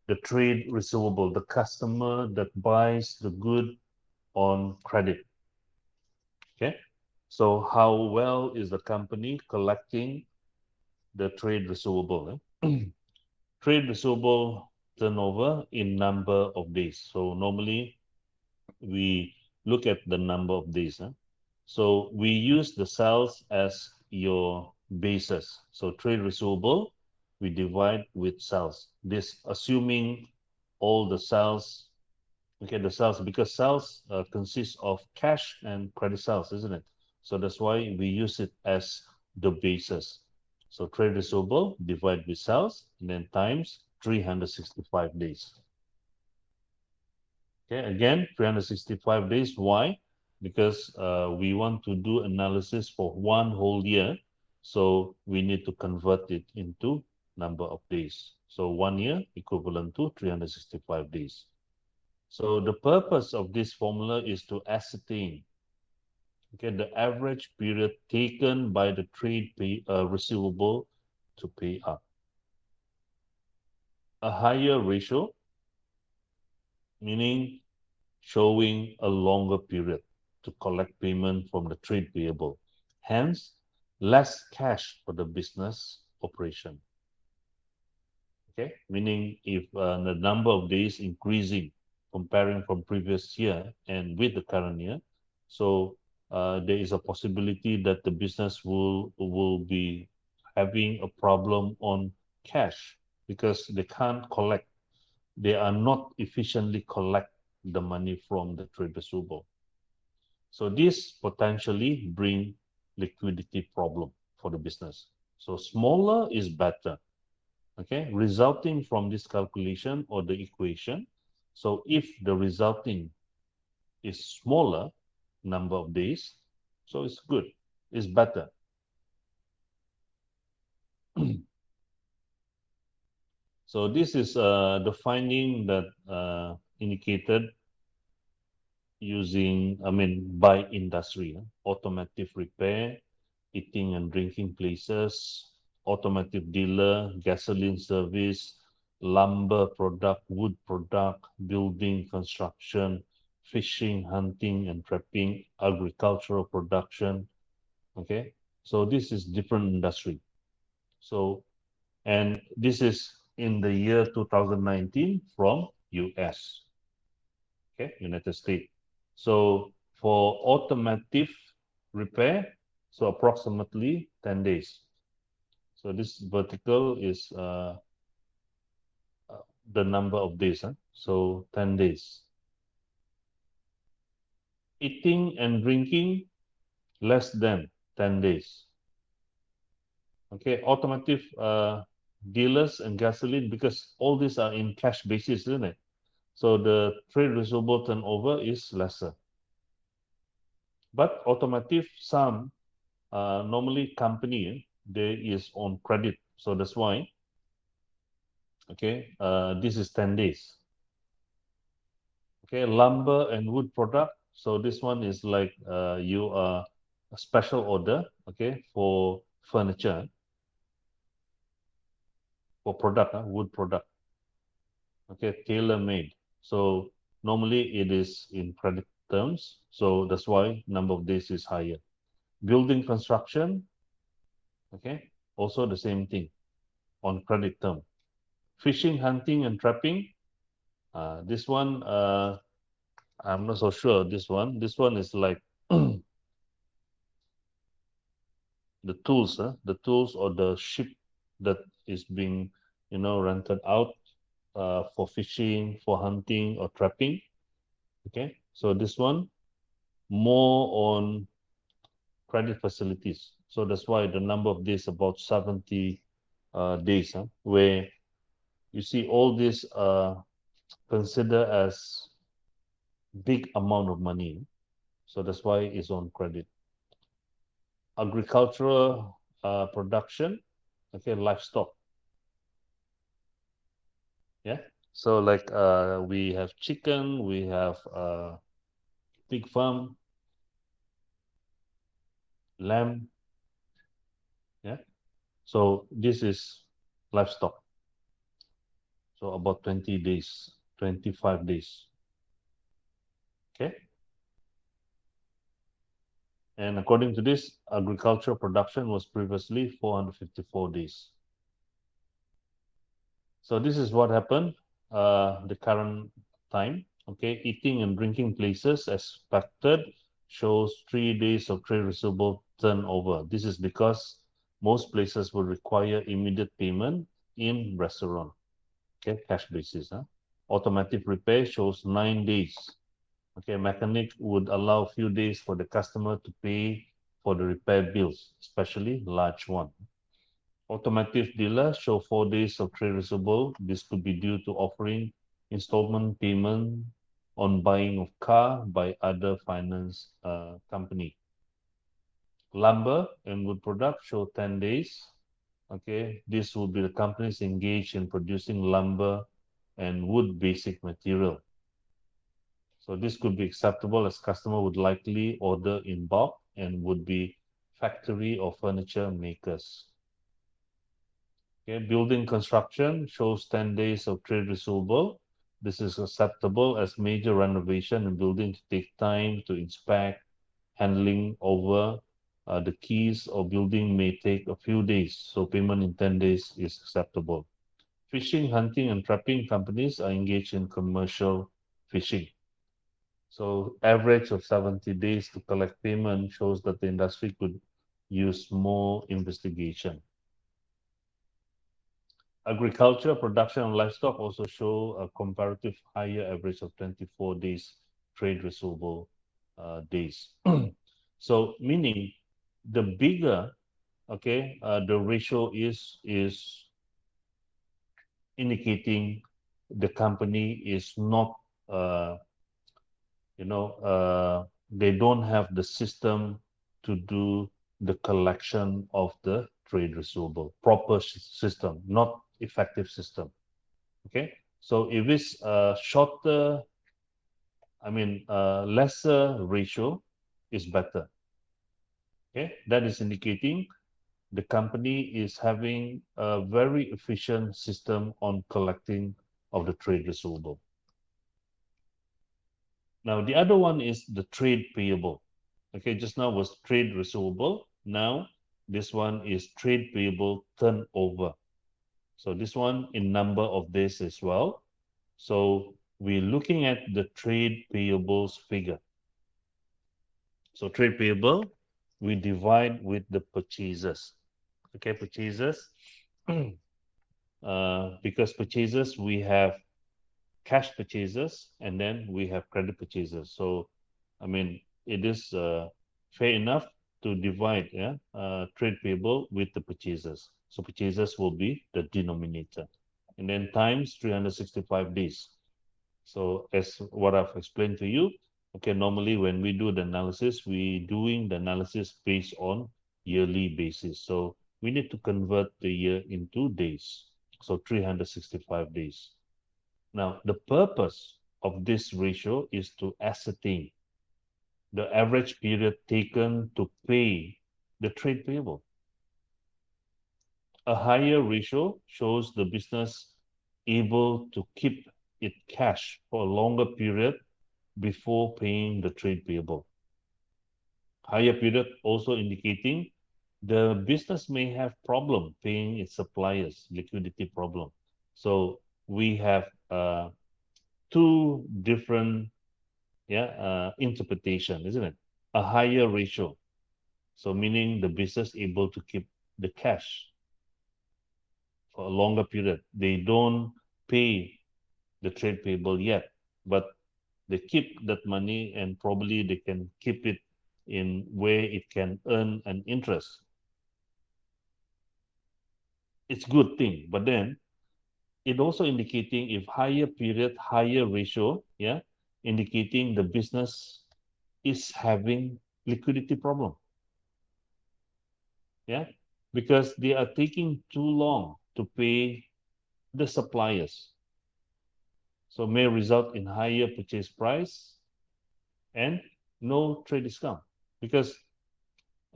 the trade receivable, the customer that buys the good on credit. Okay. So how well is the company collecting the trade receivable? Trade receivable turnover in number of days. So normally we look at the number of days. So we use the sales as your basis. So trade receivable, we divide with sales. This assuming all the sales, okay, the sales, because sales consists of cash and credit sales, isn't it? So that's why we use it as the basis. So trade receivable divide with sales and then times 365 days. Okay, again, 365 days. Why? Because we want to do analysis for one whole year. So we need to convert it into number of days. So 1 year equivalent to 365 days. So the purpose of this formula is to ascertain, okay, the average period taken by the trade receivable to pay up. A higher ratio, meaning showing a longer period to collect payment from the trade payable. Hence, less cash for the business operation. Okay, meaning if the number of days increasing comparing from previous year and with the current year, so there is a possibility that the business will be having a problem on cash because they can't collect. They are not efficiently collect the money from the trade receivable. So this potentially bring liquidity problem for the business. So smaller is better. Okay, resulting from this calculation or the equation. So if the resulting is smaller number of days, so it's good, it's better. So this is the finding that indicated using, by industry, automotive repair, eating and drinking places, automotive dealer, gasoline service, lumber product, wood product, building, construction, fishing, hunting and trapping, agricultural production. Okay, so this is different industry. So, and this is in the year 2019 from US, okay, United States. So for automotive repair, so approximately 10 days. So this vertical is the number of days. So 10 days. Eating and drinking, less than 10 days. Okay, automotive dealers and gasoline, because all these are in cash basis, isn't it? So the trade receivable turnover is lesser. But automotive, some normally company there is on credit, so that's why. Okay, this is 10 days. Okay, lumber and wood product. So this one is like you are a special order, okay, for furniture, for product, wood product. Okay, tailor made. So normally it is in credit terms. So that's why number of days is higher. Building construction, okay, also the same thing on credit term. Fishing, hunting, and trapping. This one, I'm not so sure. This one is like the tools, the tools or the ship that is being, rented out for fishing, for hunting or trapping. Okay, so this one more on credit facilities. So that's why the number of days about 70 days, where you see all this consider as big amount of money. So that's why it's on credit. Agricultural production, okay, livestock. Yeah. So like we have chicken, we have pig farm, lamb. Yeah. So this is livestock. So about 20 days, 25 days. Okay. And according to this, agricultural production was previously 454 days. So this is what happened, the current time. Okay, eating and drinking places expected shows 3 days of trade receivable turnover. This is because most places will require immediate payment in restaurant. Okay, cash basis. Automatic repair shows 9 days. Okay, mechanic would allow few days for the customer to pay for the repair bills, especially large one. Automotive dealer show 4 days of trade receivable. This could be due to offering installment payment on buying of car by other finance company. Lumber and wood product show 10 days. Okay, this will be the companies engaged in producing lumber and wood basic material. So this could be acceptable as customer would likely order in bulk and would be factory or furniture makers. Okay, building construction shows 10 days of trade receivable. This is acceptable as major renovation and building take time to inspect, handling over the keys or building may take a few days. So payment in 10 days is acceptable. Fishing, hunting, and trapping companies are engaged in commercial fishing. So average of 70 days to collect payment shows that the industry could use more investigation. Agriculture, production, and livestock also show a comparative higher average of 24 days trade receivable days. So meaning the bigger, okay, the ratio is indicating the company is not, they don't have the system to do the collection of the trade receivable, proper system, not effective system. Okay, so if it's a shorter, lesser ratio is better. Okay, that is indicating the company is having a very efficient system on collecting of the trade receivable. Now, the other one is the trade payable. Okay, just now was trade receivable. Now, this one is trade payable turnover. So this one in number of days as well. So we're looking at the trade payables figure. So trade payable, we divide with the purchases. Okay, purchases. Because purchases, we have cash purchases and then we have credit purchases. So, it is fair enough to divide trade payable with the purchases. So purchases will be the denominator. And then times 365 days. So as what I've explained to you, okay, normally when we do the analysis, we doing the analysis based on yearly basis. So we need to convert the year into days. So 365 days. Now, the purpose of this ratio is to ascertain the average period taken to pay the trade payable. A higher ratio shows the business able to keep its cash for a longer period before paying the trade payable. Higher period also indicating the business may have problem paying its suppliers, liquidity problem. So we have two different interpretation, isn't it? A higher ratio. So meaning the business able to keep the cash for a longer period. They don't pay the trade payable yet, but they keep that money and probably they can keep it in where it can earn an interest. It's good thing, but then it also indicating if higher period, higher ratio, indicating the business is having liquidity problem. Yeah, because they are taking too long to pay the suppliers. So may result in higher purchase price and no trade discount. Because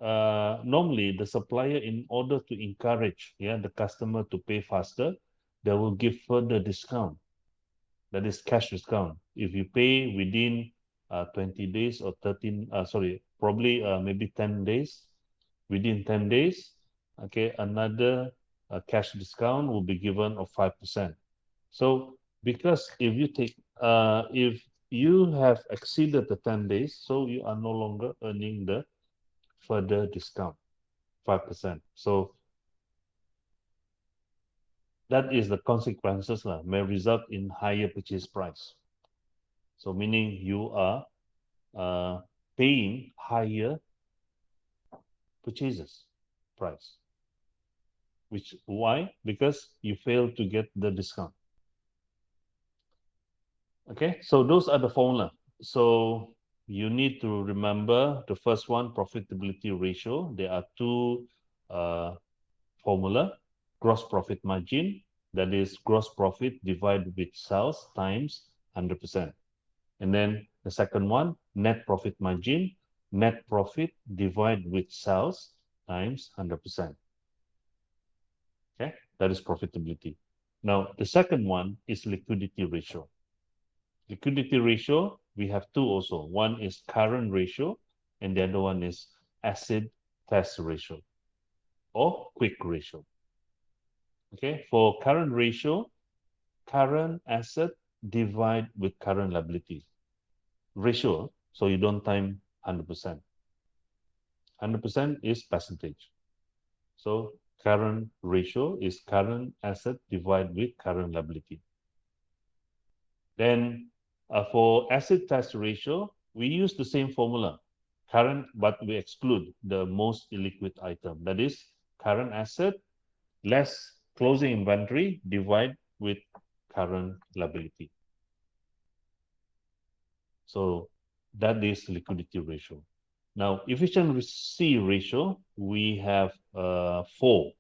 normally the supplier, in order to encourage the customer to pay faster, they will give further discount. That is cash discount. If you pay within 20 days or 13, probably maybe 10 days, within 10 days, okay, another cash discount will be given of 5%. So because if you have exceeded the 10 days, so you are no longer earning the further discount, 5%. So that is the consequences may result in higher purchase price. So meaning you are paying higher purchases price. Why? Because you fail to get the discount. Okay, so those are the formula. So you need to remember the first one, profitability ratio. There are two formula: gross profit margin, that is gross profit divided with sales times 100%. And then the second one, net profit margin, net profit divided with sales times 100%. Okay, that is profitability. Now, the second one is liquidity ratio. Liquidity ratio, we have two also. One is current ratio, and the other one is acid test ratio or quick ratio. Okay, for current ratio, current asset divide with current liability ratio. So you don't time 100%. 100% is percentage. So current ratio is current asset divided with current liability. Then for acid test ratio, we use the same formula, current, but we exclude the most illiquid item. That is current asset less closing inventory divide with current liability. So that is liquidity ratio. Now, efficiency ratio, we have 4.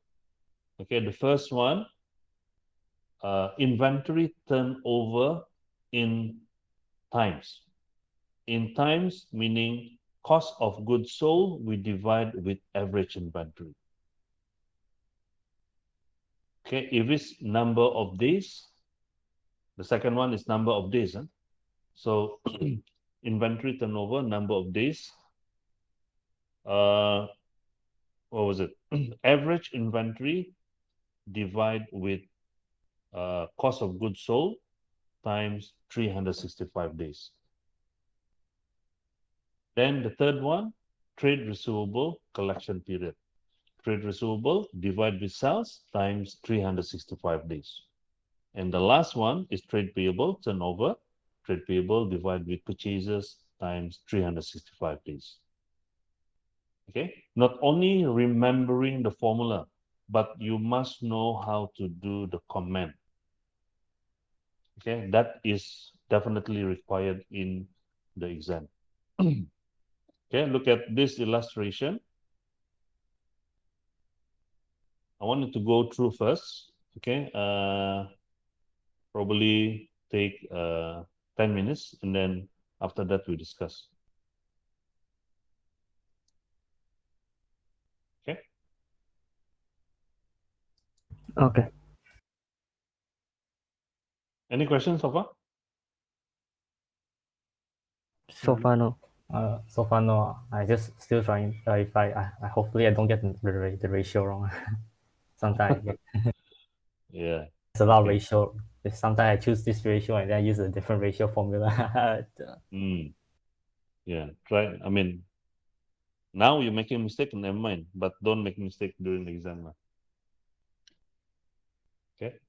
Okay, the first one, inventory turnover in times. In times, meaning cost of goods sold, we divide with average inventory. Okay, if it's number of days, the second one is number of days. So inventory turnover, number of days. What was it? Average inventory divide with cost of goods sold times 365 days. Then the third one, trade receivable collection period. Trade receivable divide with sales times 365 days. And the last one is trade payable turnover. Trade payable divided with purchases times 365 days. Okay, not only remembering the formula, but you must know how to do the command. Okay, that is definitely required in the exam. Okay, look at this illustration. I wanted to go through first. Okay, probably take 10 minutes, and then after that we discuss. Okay. Okay. Any questions so far? So far, no. So far, no. I just still trying. If I hopefully I don't get the ratio wrong. Sometimes Yeah. it's a lot of Okay. ratio. Sometimes I choose this ratio and then I use a different ratio formula. Yeah. Try. I mean, now you're making a mistake, never mind. But don't make mistake during the exam. Lah. Okay.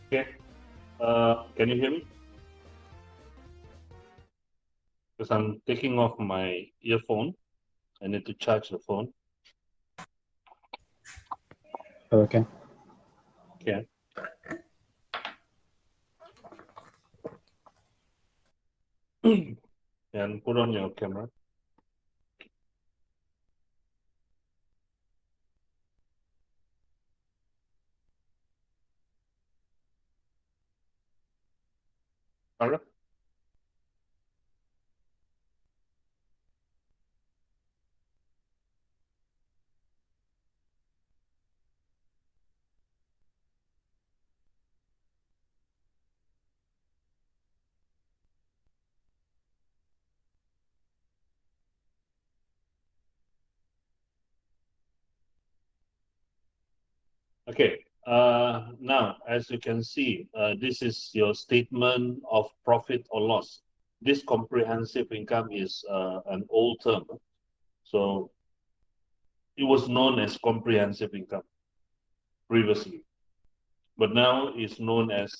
Okay. Can you hear me? Because I'm taking off my earphone. I need to charge the phone. Okay. Okay. And put on your camera. All right. Okay. Now, as you can see, this is your statement of profit or loss. This comprehensive income is an old term. So it was known as comprehensive income previously, but now it's known as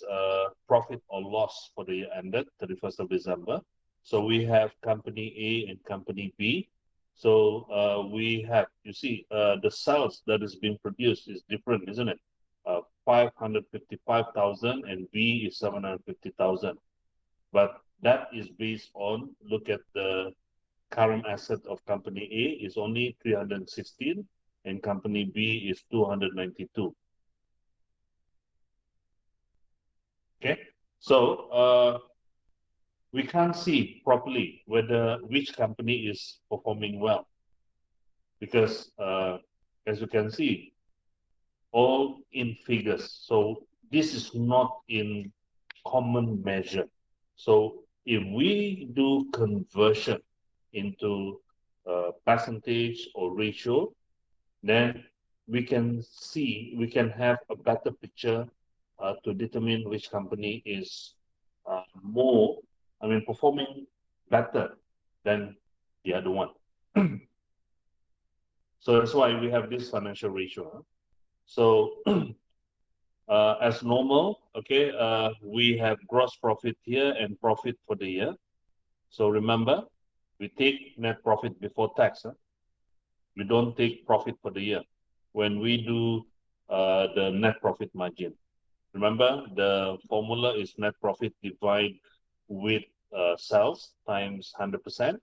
profit or loss for the year ended 31st of December. So we have company A and company B. So we have, you see, the sales that is being produced is different, isn't it? 555,000 and B is 750,000. But that is based on, look at the current asset of company A is only 316 and company B is 292. Okay, so we can't see properly whether which company is performing well because as you can see, all in figures. So this is not in common measure. So if we do conversion into percentage or ratio, then we can see, we can have a better picture to determine which company is more, performing better than the other one. So that's why we have this financial ratio. So as normal, okay, we have gross profit here and profit for the year. So remember, we take net profit before tax. We don't take profit for the year when we do the net profit margin. Remember, the formula is net profit divided with sales times 100%.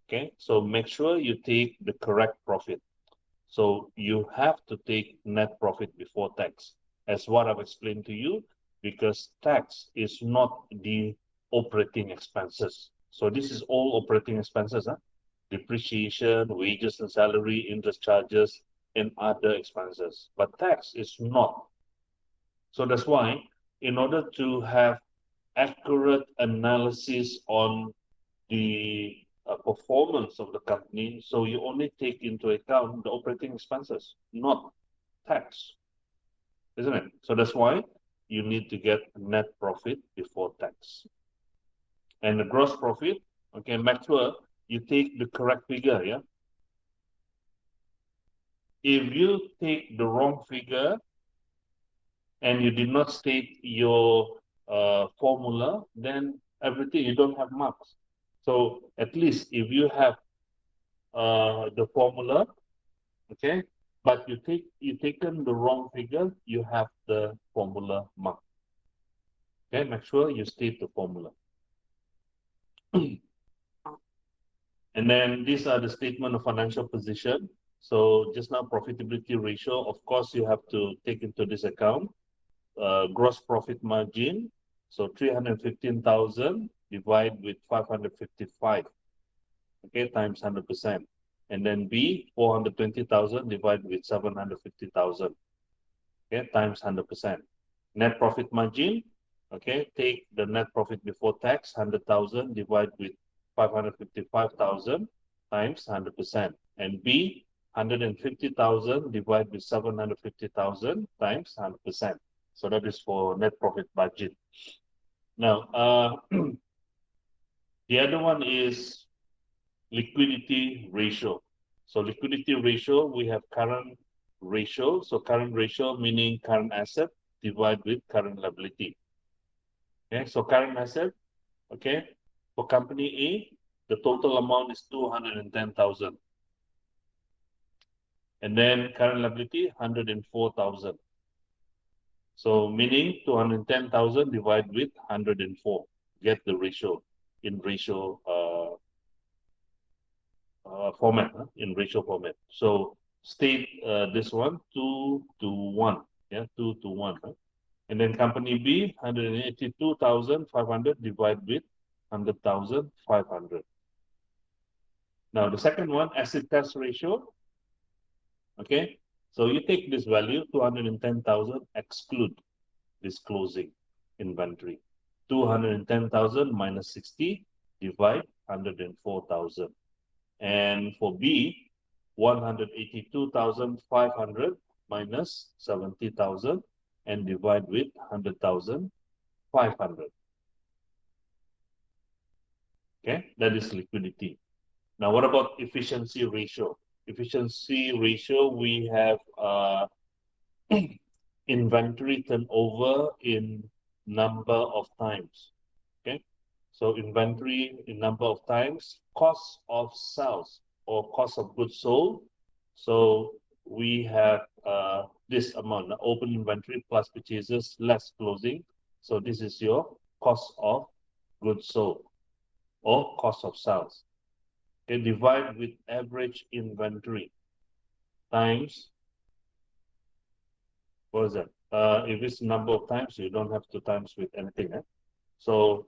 Okay, so make sure you take the correct profit. So you have to take net profit before tax, as what I've explained to you, because tax is not the operating expenses. So this is all operating expenses, depreciation, wages and salary, interest charges, and other expenses. But tax is not. So that's why, in order to have accurate analysis on the performance of the company, so you only take into account the operating expenses, not tax, isn't it? So that's why you need to get net profit before tax. And the gross profit, okay, make sure you take the correct figure, yeah? If you take the wrong figure and you did not state your formula, then everything, you don't have marks. So at least if you have the formula, okay, but you taken the wrong figure, you have the formula mark. Okay, make sure you state the formula. And then these are the statement of financial position. So just now profitability ratio, of course, you have to take into this account gross profit margin. So 315,000 divided with 555, okay, times 100%. And then B, 420,000 divided with 750,000, okay, times 100%. Net profit margin, okay, take the net profit before tax, 100,000 divided with 555,000 times 100%. And B, 150,000 divided with 750,000 times 100%. So that is for net profit margin. Now, the other one is liquidity ratio. So liquidity ratio, we have current ratio. So current ratio meaning current asset, divide with current liability. Okay, so current asset, okay, for company A, the total amount is 210,000. And then current liability, 104,000. So meaning 210,000 divided with 104. Get the ratio in ratio format, in ratio format. So state this one 2 to 1. Yeah, 2 to 1. And then company B, 182,500 divided with 100,500. Now the second one, acid test ratio. Okay, so you take this value 210,000, exclude this closing inventory. 210,000 minus 60 divide 104,000. And for B, 182,500 minus 70,000 and divide with 100,500. Okay, that is liquidity. Now, what about efficiency ratio? Efficiency ratio, we have inventory turnover in number of times. Okay, so inventory in number of times, cost of sales or cost of goods sold. So we have this amount, the open inventory plus purchases less closing. So this is your cost of goods sold or cost of sales. Okay, divide with average inventory times, what is that? If it's number of times, you don't have to times with anything. So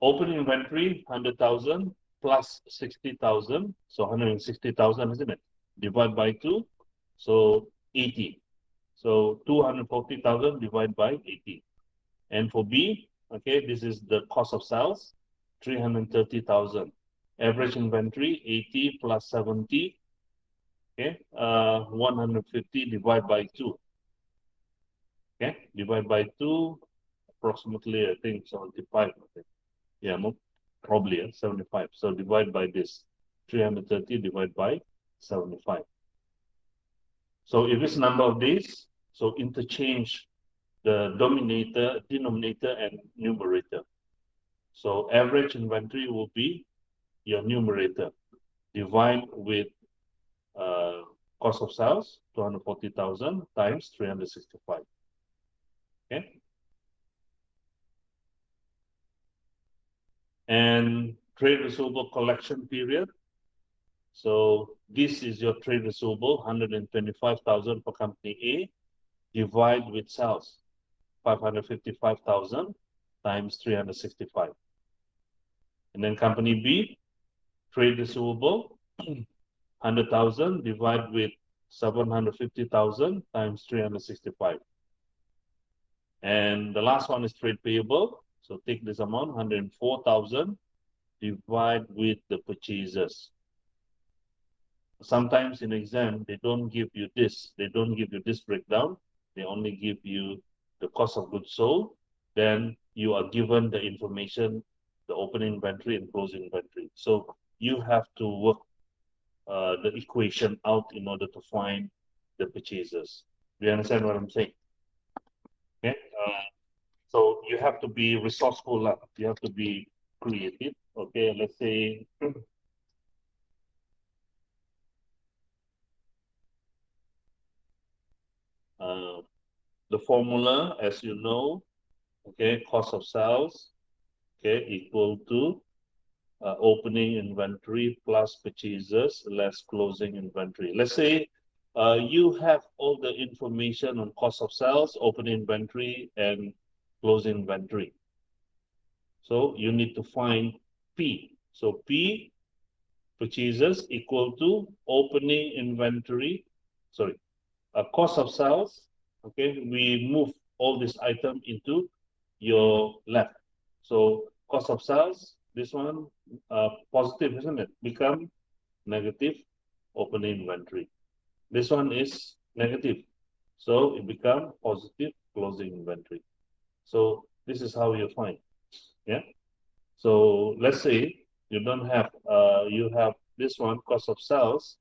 open inventory 100,000 plus 60,000, so 160,000, isn't it? Divide by 2, so 80. So 240,000 divided by 80. And for B, okay, this is the cost of sales, 330,000. Average inventory 80 plus 70, okay, 150 divided by 2. Okay, divide by 2, approximately, I think 75. I think. Yeah, probably 75. So divide by this, 330 divided by 75. So if it's number of days, so interchange the denominator and numerator. So average inventory will be your numerator. Divide with cost of sales, 240,000 times 365. Okay. And trade receivable collection period. So this is your trade receivable, 125,000 for company A, divide with sales, 555,000 times 365. And then company B, trade receivable, 100,000 divide with 750,000 times 365. And the last one is trade payable. So take this amount, 104,000, divide with the purchases. Sometimes in exam, they don't give you this. They don't give you this breakdown. They only give you the cost of goods sold. Then you are given the information, the opening inventory and closing inventory. So you have to work the equation out in order to find the purchases. Do you understand what I'm saying? Okay. So you have to be resourceful. You have to be creative. Okay. Let's say the formula, as you know, okay, cost of sales, okay, equal to opening inventory plus purchases less closing inventory. Let's say you have all the information on cost of sales, opening inventory, and closing inventory. So you need to find P. So P, purchases, equal to opening inventory, sorry, cost of sales. Okay, we move all this item into your left. So cost of sales, this one positive, isn't it? Become negative opening inventory. This one is negative, so it become positive closing inventory. So this is how you find. Yeah. So let's say you don't have you have this one, cost of sales.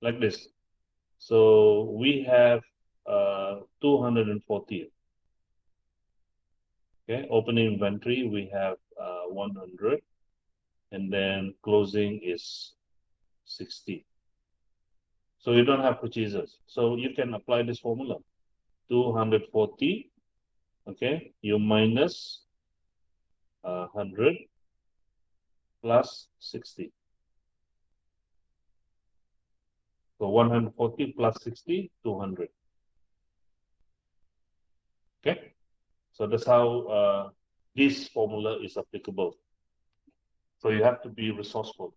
like this. So we have 240. Okay, opening inventory we have 100, and then closing is 60. So you don't have purchases. So you can apply this formula. 240, okay, you minus 100 plus 60. So 140 plus 60, 200. Okay, so that's how this formula is applicable. So you have to be resourceful.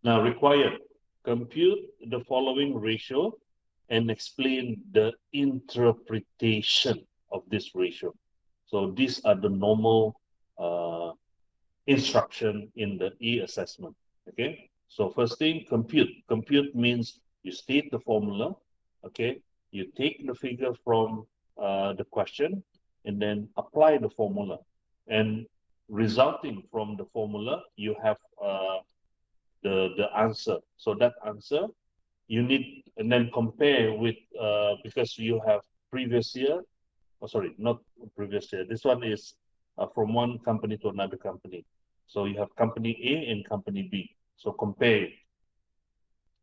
Now required, compute the following ratio and explain the interpretation of this ratio. So these are the normal instruction in the e-assessment. Okay, so first thing, compute. Compute means you state the formula. Okay, you take the figure from the question and then apply the formula, and resulting from the formula you have the answer. So that answer you need, and then compare with because you have previous year. Oh, sorry, not previous year. This one is from one company to another company. So you have company A and company B. So compare it.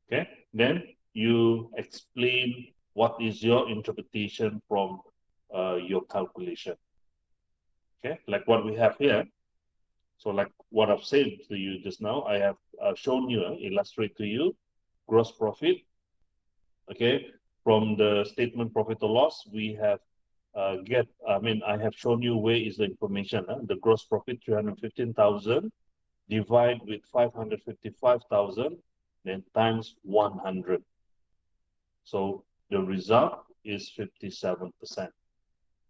Okay. Then you explain what is your interpretation from your calculation. Okay. Like what we have here. So like what I've said to you just now, I have shown you, illustrate to you, gross profit. Okay. From the statement profit or loss, we have I have shown you where is the information. The gross profit 315,000 divide with 555,000, then times 100. So the result is 57%.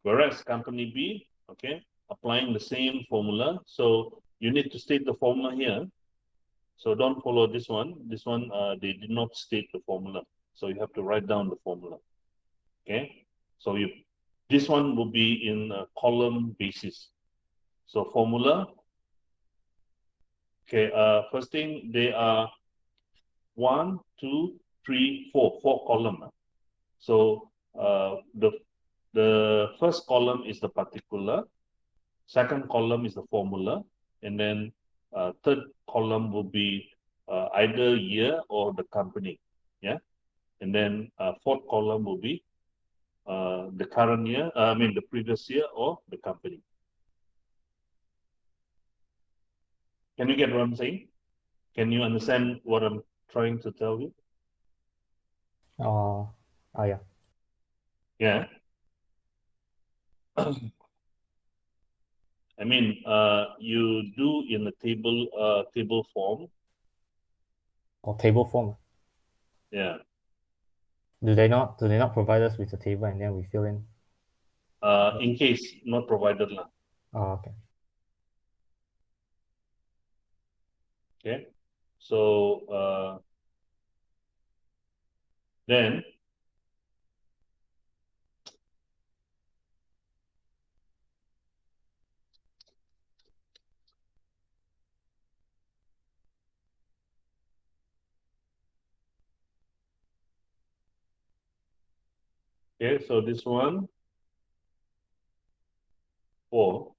Whereas company B, okay, applying the same formula. So you need to state the formula here. So don't follow this one. This one, they did not state the formula. So you have to write down the formula. Okay. So this one will be in a column basis. So formula. Okay. First thing, they are 1, 2, 3, 4, 4 column. So the first column is the particular, second column is the formula, and then third column will be either year or the company. Yeah, and then fourth column will be the current year. The previous year or the company. Can you get what I'm saying? Can you understand what I'm trying to tell you? Yeah. Yeah. You do in the table form. Or table form. Yeah. Do they not provide us with a table and then we fill in? In case not provided lah. Oh, okay. Okay. So then okay, so this one 4.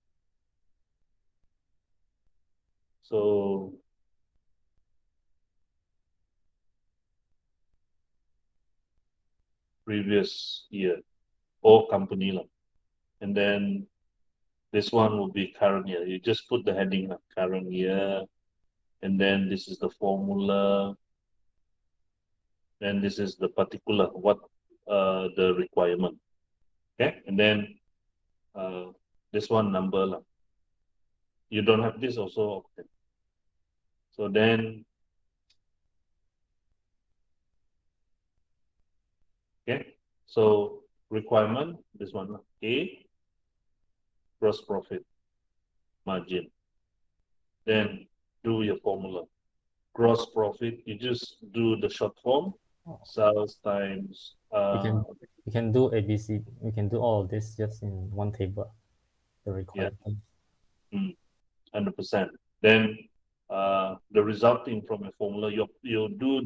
So previous year or company lah. And then this one will be current year. You just put the heading lah, current year. And then this is the formula. Then this is the particular, what the requirement. Okay, and then this one number lah. You don't have this also. Okay. So then, okay, so requirement, this one, A, gross profit margin. Then do your formula. Gross profit, you just do the short form, sales times. We can do ABC. We can do all of this just in one table. The required things. 100%. Then the resulting from a formula, you do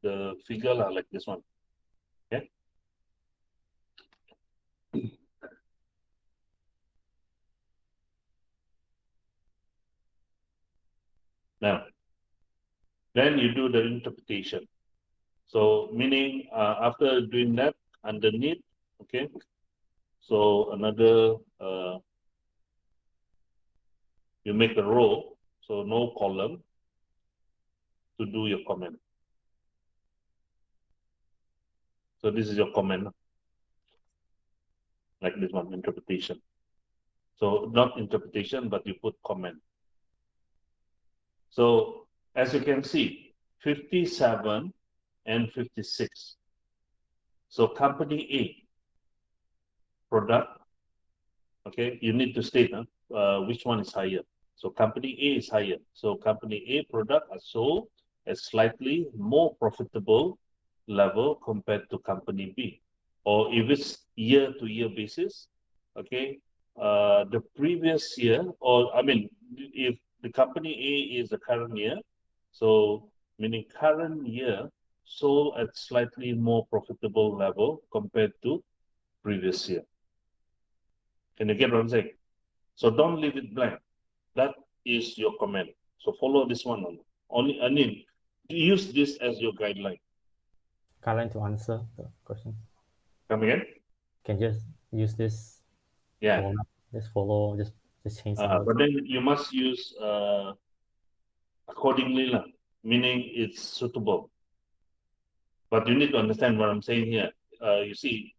the figure like this one. Okay. Now, then you do the interpretation. So meaning after doing that underneath, okay. So another you make a row, so no column to do your comment. So this is your comment, like this one, interpretation. So not interpretation, but you put comment. So as you can see, 57 and 56. So company A product, okay, you need to state which one is higher. So company A is higher. So company A product are sold at slightly more profitable level compared to company B. Or if it's year-to-year basis, okay, the previous year, or I mean, if the company A is the current year, so meaning current year sold at slightly more profitable level compared to previous year. Can you get what I'm saying? So don't leave it blank. That is your comment. So follow this one only. I mean, use this as your guideline. Kalian to answer the question. Come again? Can just use this Yeah. format, just follow, just change some But then you must use accordingly, meaning it's suitable. But you need to understand what I'm saying here. You see,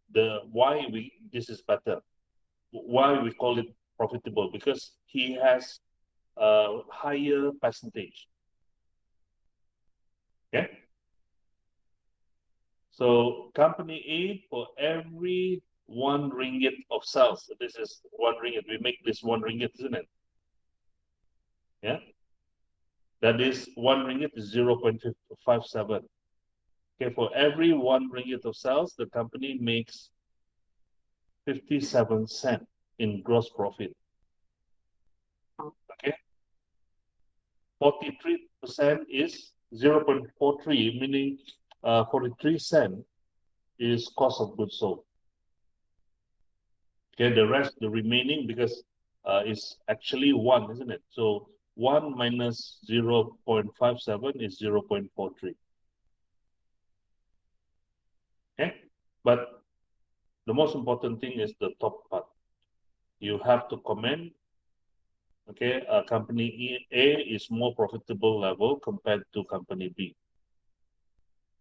why this is better. Why we call it profitable? Because he has a higher percentage. Okay. So company A, for every 1 ringgit of sales, so this is 1 ringgit. We make this 1 ringgit, isn't it? Yeah. That is 1 ringgit is 0.57. Okay, for every 1 ringgit of sales, the company makes 57 cents in gross profit. Okay. 43% is 0.43, meaning 43 cents is cost of goods sold. Okay, the rest, the remaining, because it's actually 1, isn't it? So 1 minus 0.57 is 0.43. Okay, but the most important thing is the top part. You have to comment. Okay, company A is more profitable level compared to company B.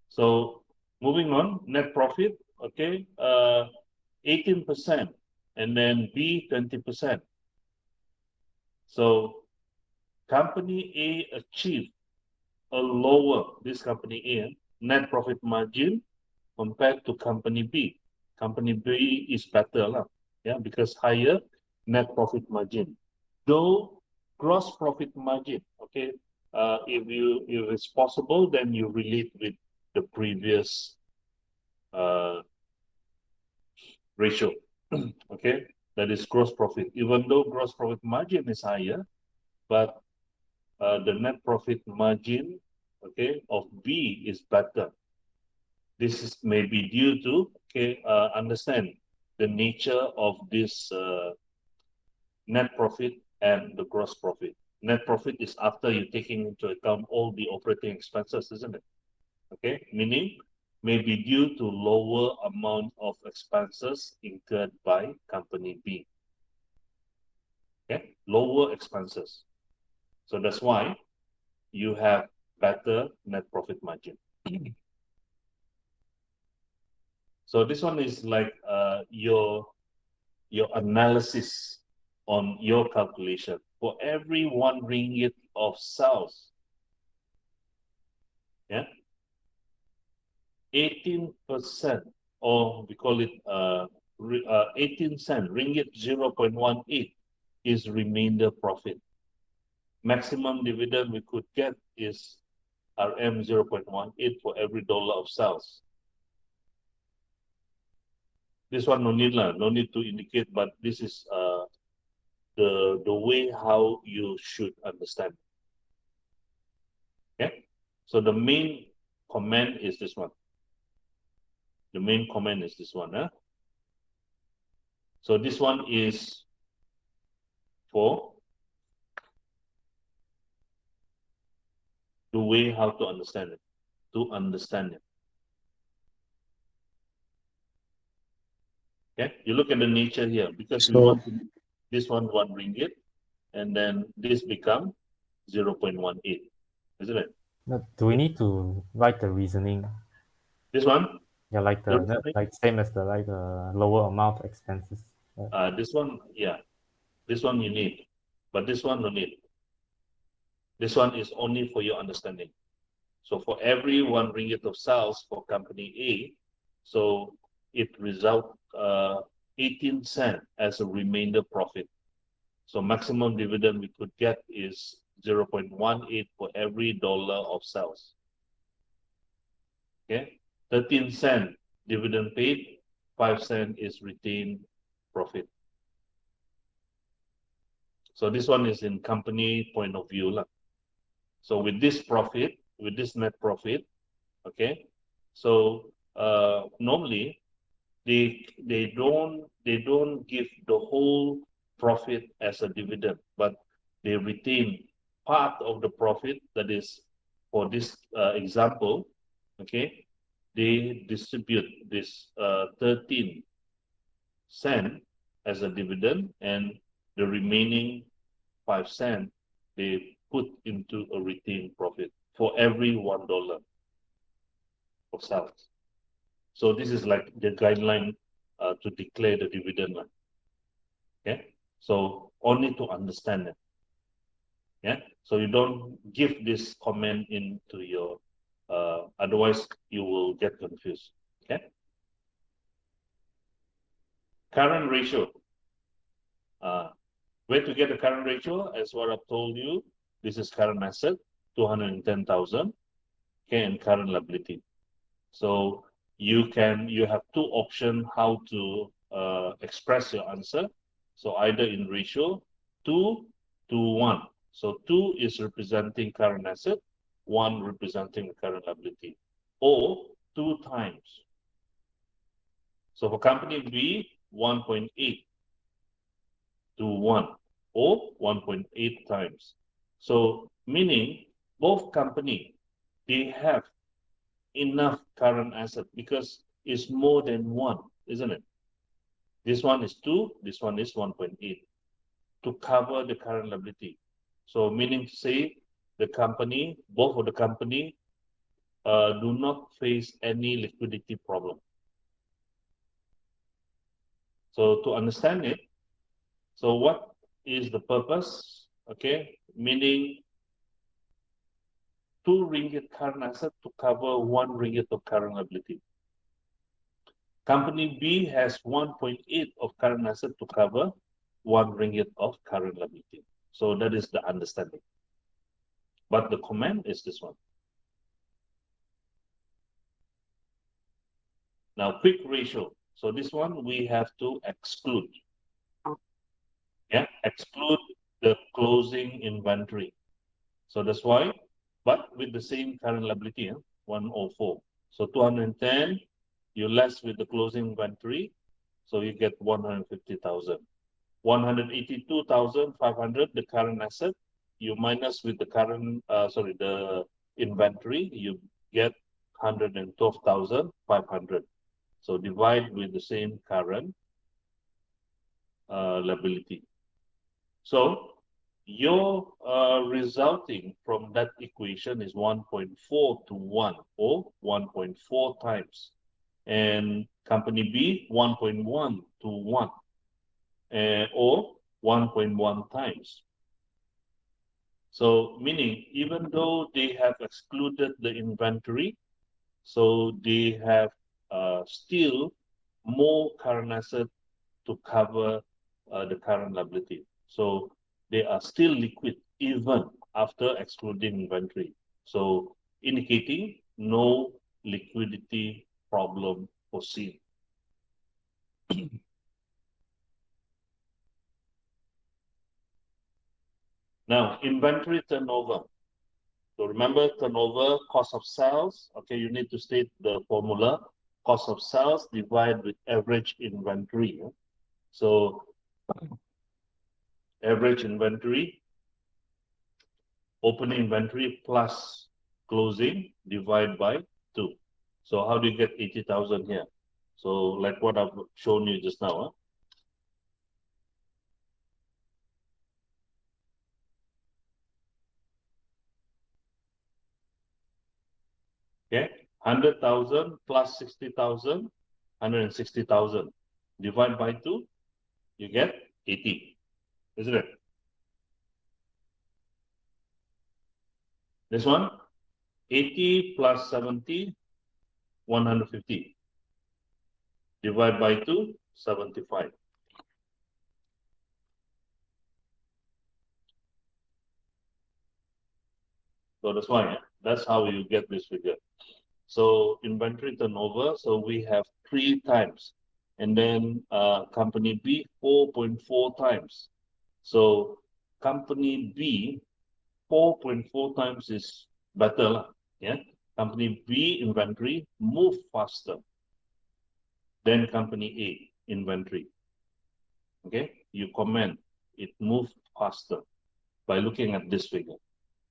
So moving on, net profit. Okay, 18%, and then B 20%. So company A achieved a lower, this company A, net profit margin compared to company B. Company B is better, yeah, because higher net profit margin. Though gross profit margin, okay, if it's possible, then you relate with the previous ratio, okay, that is gross profit. Even though gross profit margin is higher, but the net profit margin, okay, of B is better. This is maybe due to, okay, understand the nature of this net profit and the gross profit. Net profit is after you taking into account all the operating expenses, isn't it? Okay, meaning maybe due to lower amount of expenses incurred by company B. Okay, lower expenses. So that's why you have better net profit margin. So this one is like your analysis on your calculation. For every 1 ringgit of sales, yeah, 18%, or we call it 18 cent, ringgit 0.18 is remainder profit. Maximum dividend we could get is RM 0.18 for every dollar of sales. This one no need to indicate, but this is the way how you should understand. Okay, so the main comment is this one. The main comment is this one. So this one is for the way how to understand it. To understand it. Okay, you look at the nature here because we So- want this one 1 ringgit, and then this become 0.18, isn't it? But do we need to write the reasoning? This one, Yeah, like The the reasoning? like same as the lower amount of expenses. this one, yeah, this one you need, but this one no need. This one is only for your understanding. So for every 1 ringgit of sales for company A, so it result 18 cent as a remainder profit. So maximum dividend we could get is 0.18 for every dollar of sales. Okay, 13 cent dividend paid, 5 cent is retained profit. So this one is in company point of view lah. So with this profit, with this net profit, okay. So normally they don't give the whole profit as a dividend, but they retain part of the profit. That is, for this example, okay, they distribute this 13 cent as a dividend, and the remaining 5 cent they put into a retained profit for every $1 of sales. So this is like the guideline to declare the dividend. Okay, so only to understand it. Yeah, so you don't give this comment into your, otherwise you will get confused. Okay, current ratio. Where to get the current ratio? As what I've told you, this is current asset, 210,000, okay, and current liability. So you have two options how to express your answer. So either in ratio 2 to 1. So 2 is representing current asset, 1 representing current liability, or 2 times. So for company B, 1.8 to 1, or 1.8 times. So meaning both company, they have enough current asset because it's more than 1, isn't it? This one is 2, this one is 1.8 to cover the current liability. So meaning to say the company, both of the company do not face any liquidity problem. So to understand it, so what is the purpose? Okay, meaning 2 ringgit current asset to cover 1 ringgit of current liability. Company B has 1.8 of current asset to cover 1 ringgit of current liability. So that is the understanding. But the comment is this one. Now, quick ratio. So this one we have to exclude. Yeah, exclude the closing inventory. So that's why, but with the same current liability, 104. So 210, you less with the closing inventory, so you get 150,000. 182,500, the current asset, you minus with the current, the inventory, you get 112,500. So divide with the same current liability. So your resulting from that equation is 1.4 to 1, or 1.4 times. And company B, 1.1 to 1, or 1.1 times. So meaning, even though they have excluded the inventory, so they have still more current asset to cover the current liability. So they are still liquid even after excluding inventory. So indicating no liquidity problem foreseen. Now, inventory turnover. So remember turnover, cost of sales. Okay, you need to state the formula. Cost of sales divided with average inventory. So average inventory, opening inventory plus closing divided by 2. So how do you get 80,000 here? So like what I've shown you just now. Okay, 100,000 plus 60,000, 160,000. Divide by 2, you get 80, isn't it? This one, 80 plus 70, 150. Divide by 2, 75. So that's why, that's how you get this figure. So inventory turnover, so we have 3 times. And then company B, 4.4 times. So company B, 4.4 times is better, yeah. Company B inventory move faster than company A inventory. Okay, you comment it moved faster by looking at this figure.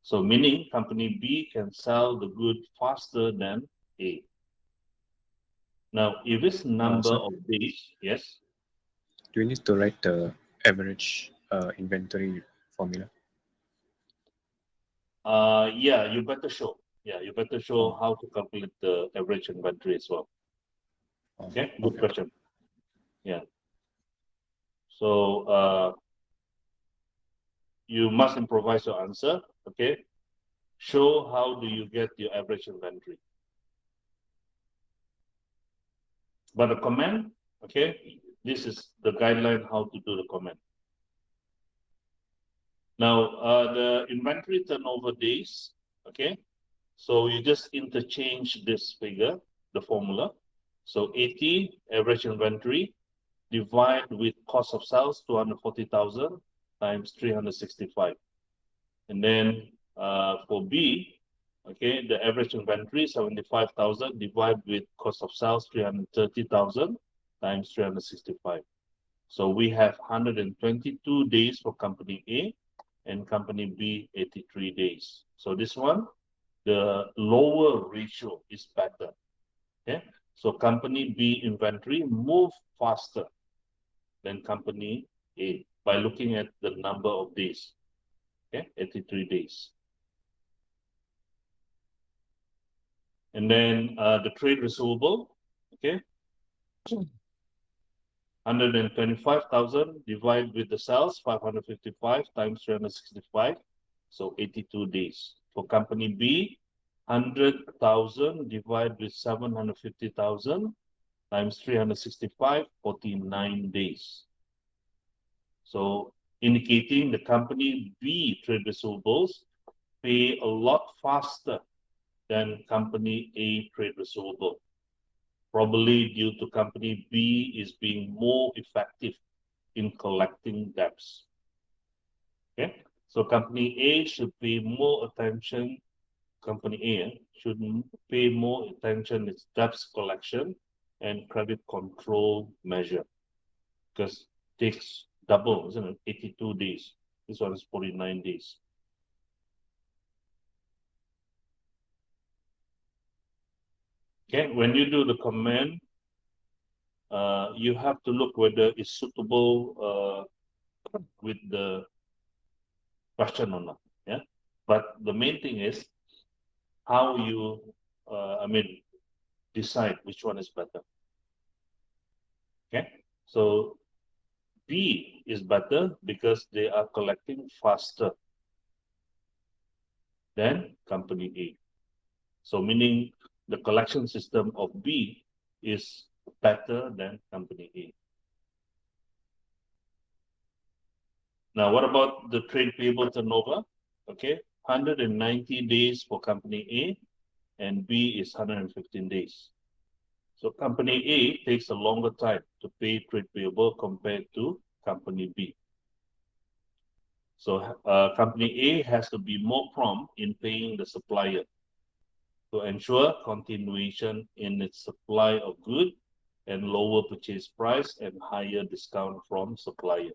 So meaning company B can sell the good faster than A. Now, if it's number So of days, yes. do we need to write the average inventory formula? Yeah, you better show. Yeah, you better show how to calculate the average inventory as well. Okay, good question. Yeah. So you must improvise your answer. Okay. Show how do you get your average inventory. But the comment, okay, this is the guideline how to do the comment. Now, the inventory turnover days, okay, so you just interchange this figure, the formula. So 80 average inventory divide with cost of sales 240,000 times 365. And then for B, okay, the average inventory 75,000 divided with cost of sales 330,000 times 365. So we have 122 days for company A and company B 83 days. So this one, the lower ratio is better. Okay, so company B inventory move faster than company A by looking at the number of days. Okay, 83 days. And then the trade receivable, okay, 125,000 divided with the sales, 555 times 365, so 82 days. For company B, 100,000 divided with 750,000 times 365, 49 days. So indicating the company B trade receivables pay a lot faster than company A trade receivable, probably due to company B is being more effective in collecting debts. Okay, so company A should pay more attention. Company A should pay more attention its debts collection and credit control measure, because it takes double, isn't it? 82 days. This one is 49 days. Okay, when you do the comment, you have to look whether it's suitable with the question or not. Yeah, but the main thing is how you, decide which one is better. Okay, so B is better because they are collecting faster than company A. So meaning the collection system of B is better than company A. Now, what about the trade payable turnover? Okay, 190 days for company A and B is 115 days. So company A takes a longer time to pay trade payable compared to company B. So company A has to be more prompt in paying the supplier to ensure continuation in its supply of good and lower purchase price and higher discount from supplier.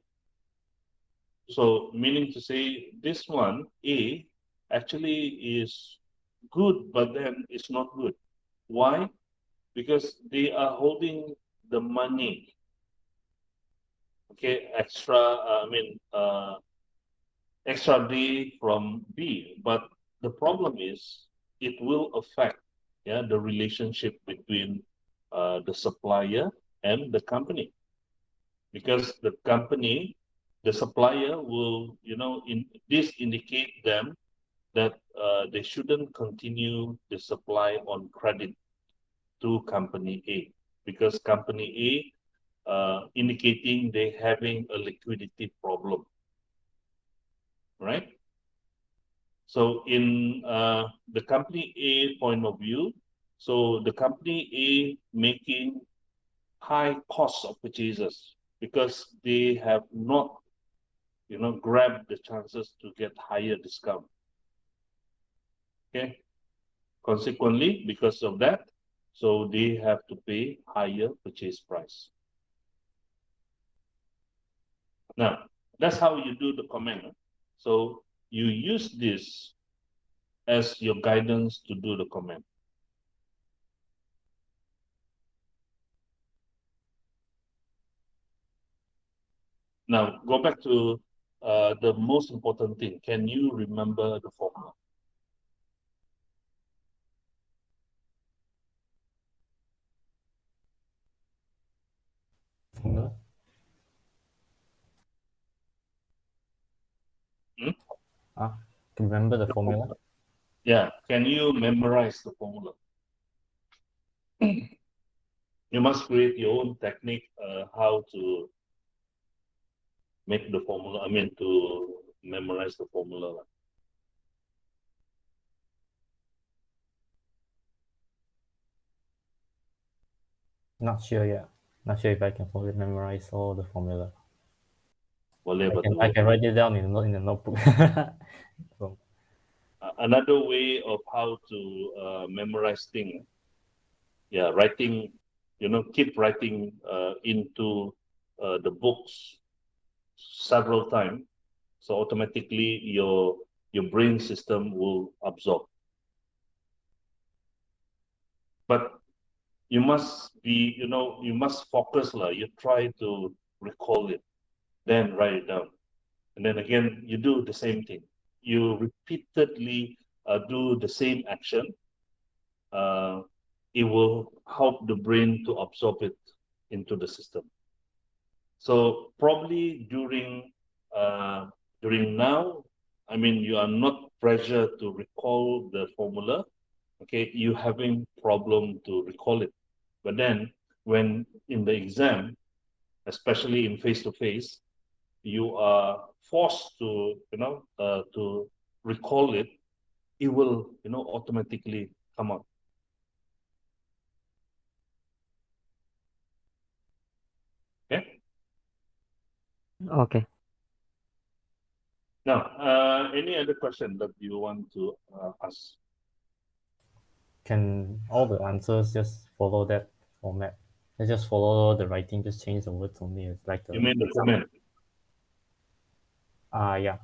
So meaning to say this one, A, actually is good, but then it's not good. Why? Because they are holding the money, okay, extra day from B. But the problem is it will affect, yeah, the relationship between the supplier and the company, because the company, the supplier will, this indicate them that they shouldn't continue the supply on credit to company A, because company A indicating they having a liquidity problem, right? So in the company A point of view, so the company A making high cost of purchases because they have not, grabbed the chances to get higher discount. Okay. Consequently, because of that, so they have to pay higher purchase price. Now, that's how you do the comment. So you use this as your guidance to do the comment. Now, go back to the most important thing. Can you remember the formula? Formula? Remember the formula? Yeah, can you memorize the formula? You must create your own technique how to make the formula, to memorize the formula. Not sure yet. Not sure if I can fully memorize all the formula. Boleh I can write it down in the notebook. So, another way of how to memorize things, yeah, writing, keep writing into the books several times, so automatically your brain system will absorb. But you must be, you must focus lah. You try to recall it, then write it down, and then again you do the same thing. You repeatedly do the same action. It will help the brain to absorb it into the system. So probably during now, you are not pressured to recall the formula. Okay, you having problem to recall it, but then when in the exam, especially in face-to-face, you are forced to to recall it. It will automatically come out. Okay. Okay. Now, any other question that you want to ask? can all the answers just follow that format? They just follow the writing, just change the words only. It's like You mean the comment? Yeah.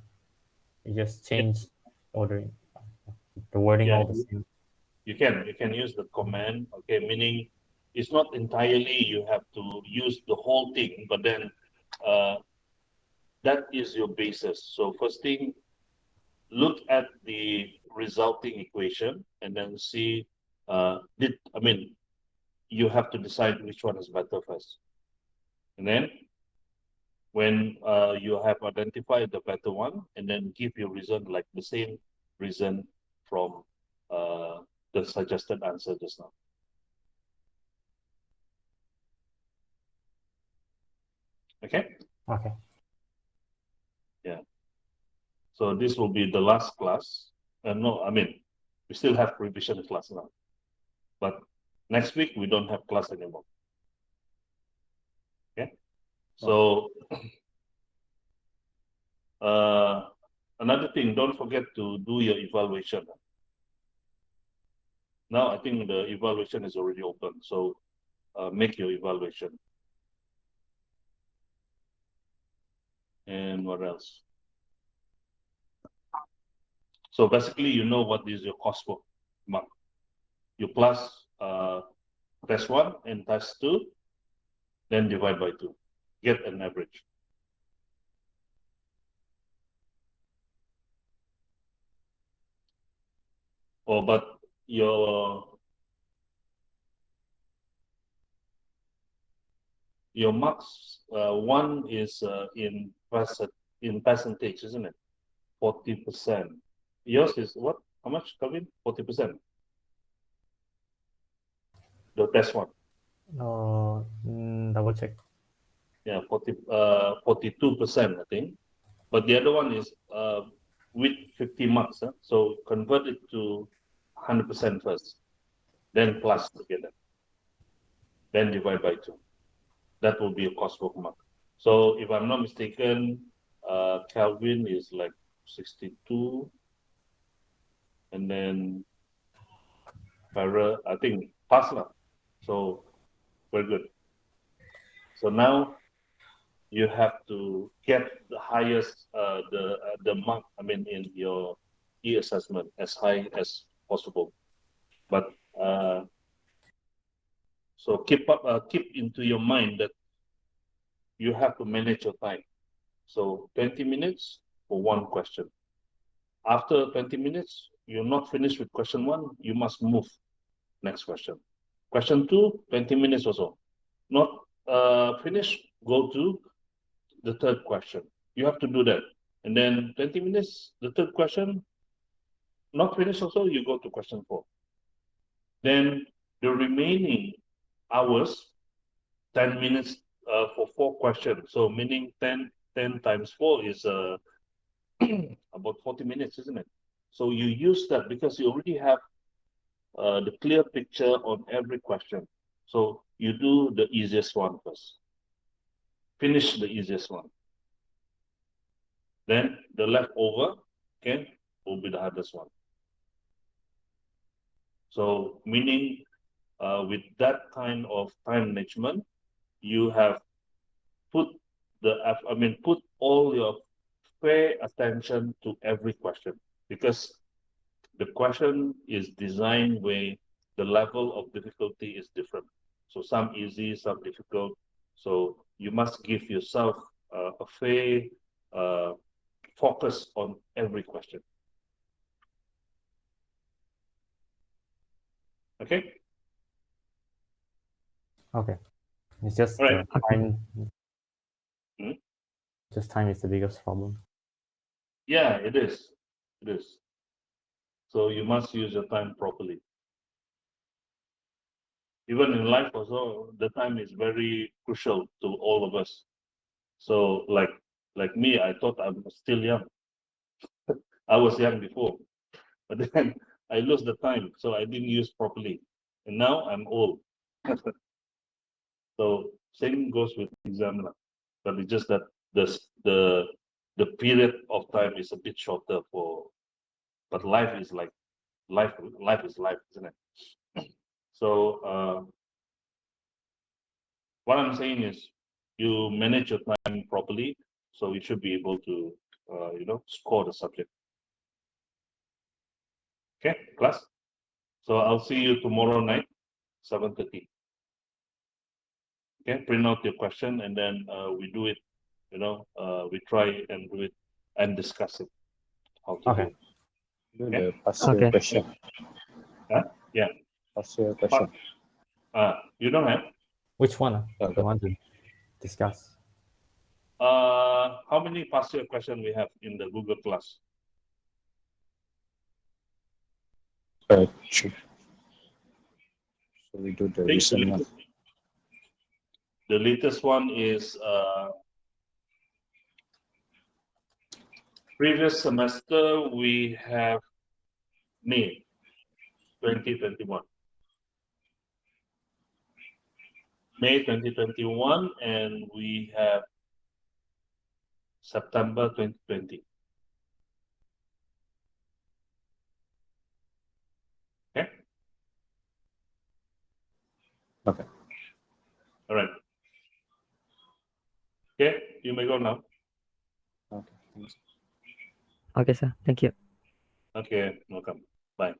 You just change ordering, the wording Yeah, all the same. you can use the command. Okay, meaning it's not entirely you have to use the whole thing, but then that is your basis. So first thing, look at the resulting equation and then see you have to decide which one is better first. And then when you have identified the better one, and then give your reason like the same reason from the suggested answer just now. Okay? Okay. Yeah. So this will be the last class. No, we still have revision class now. But next week, we don't have class anymore. Okay? So Another thing, don't forget to do your evaluation. Now I think the evaluation is already open, so make your evaluation. And what else? So basically, you know what is your course for mark. You plus test 1 and test 2, then divide by 2. Get an average. Oh, but your marks, one is in percentage, isn't it? 40%. Yours is what? How much, Kevin? 40%. The test one. Double check. Yeah, 42%, I think. But the other one is with 50 marks. So convert it to 100% first, then plus together, then divide by 2. That will be a coursework mark. So if I'm not mistaken, Calvin is like 62, and then Farah, I think, pass lah. So very good. So now you have to get the highest, the mark, I mean, in your e-assessment as high as possible. But so keep into your mind that you have to manage your time. So 20 minutes for one question. After 20 minutes, you're not finished with question 1, you must move next question. Question 2, 20 minutes or so. Not finished, go to the third question. You have to do that. And then 20 minutes, the third question, not finished also, you go to question 4. Then the remaining hours, 10 minutes for 4 questions. So meaning 10 times 4 is about 40 minutes, isn't it? So you use that because you already have the clear picture on every question. So you do the easiest one first. Finish the easiest one. Then the leftover, okay, will be the hardest one. So meaning with that kind of time management, you have put all your fair attention to every question, because the question is designed where the level of difficulty is different. So some easy, some difficult. So you must give yourself a fair focus on every question. Okay? Okay. It's just Right. time. Hmm? Just time is the biggest problem. Yeah, it is. It is. So you must use your time properly. Even in life also, the time is very crucial to all of us. So like me, I thought I'm still young. I was young before, but then I lost the time, so I didn't use properly. And now I'm old. So same goes with exam, but it's just that the period of time is a bit shorter for, but life is like life is life, isn't it? So what I'm saying is you manage your time properly, so you should be able to score the subject. Okay, class. So I'll see you tomorrow night, 7:30. Okay, print out your question and then we do it. We try and do it and discuss it. How to Okay. do it. Do the partial Okay. question. Huh? Yeah. Partial question. You don't have? Which one? Okay. You want to discuss? How many past year question we have in the Google Class? True. So we do the I think recent one. the latest one is previous semester we have May 2021. May 2021, and we have September 2020. Okay. Okay. All right. Okay, you may go now. Okay. Thanks. Okay, sir. Thank you. Okay, welcome. Bye.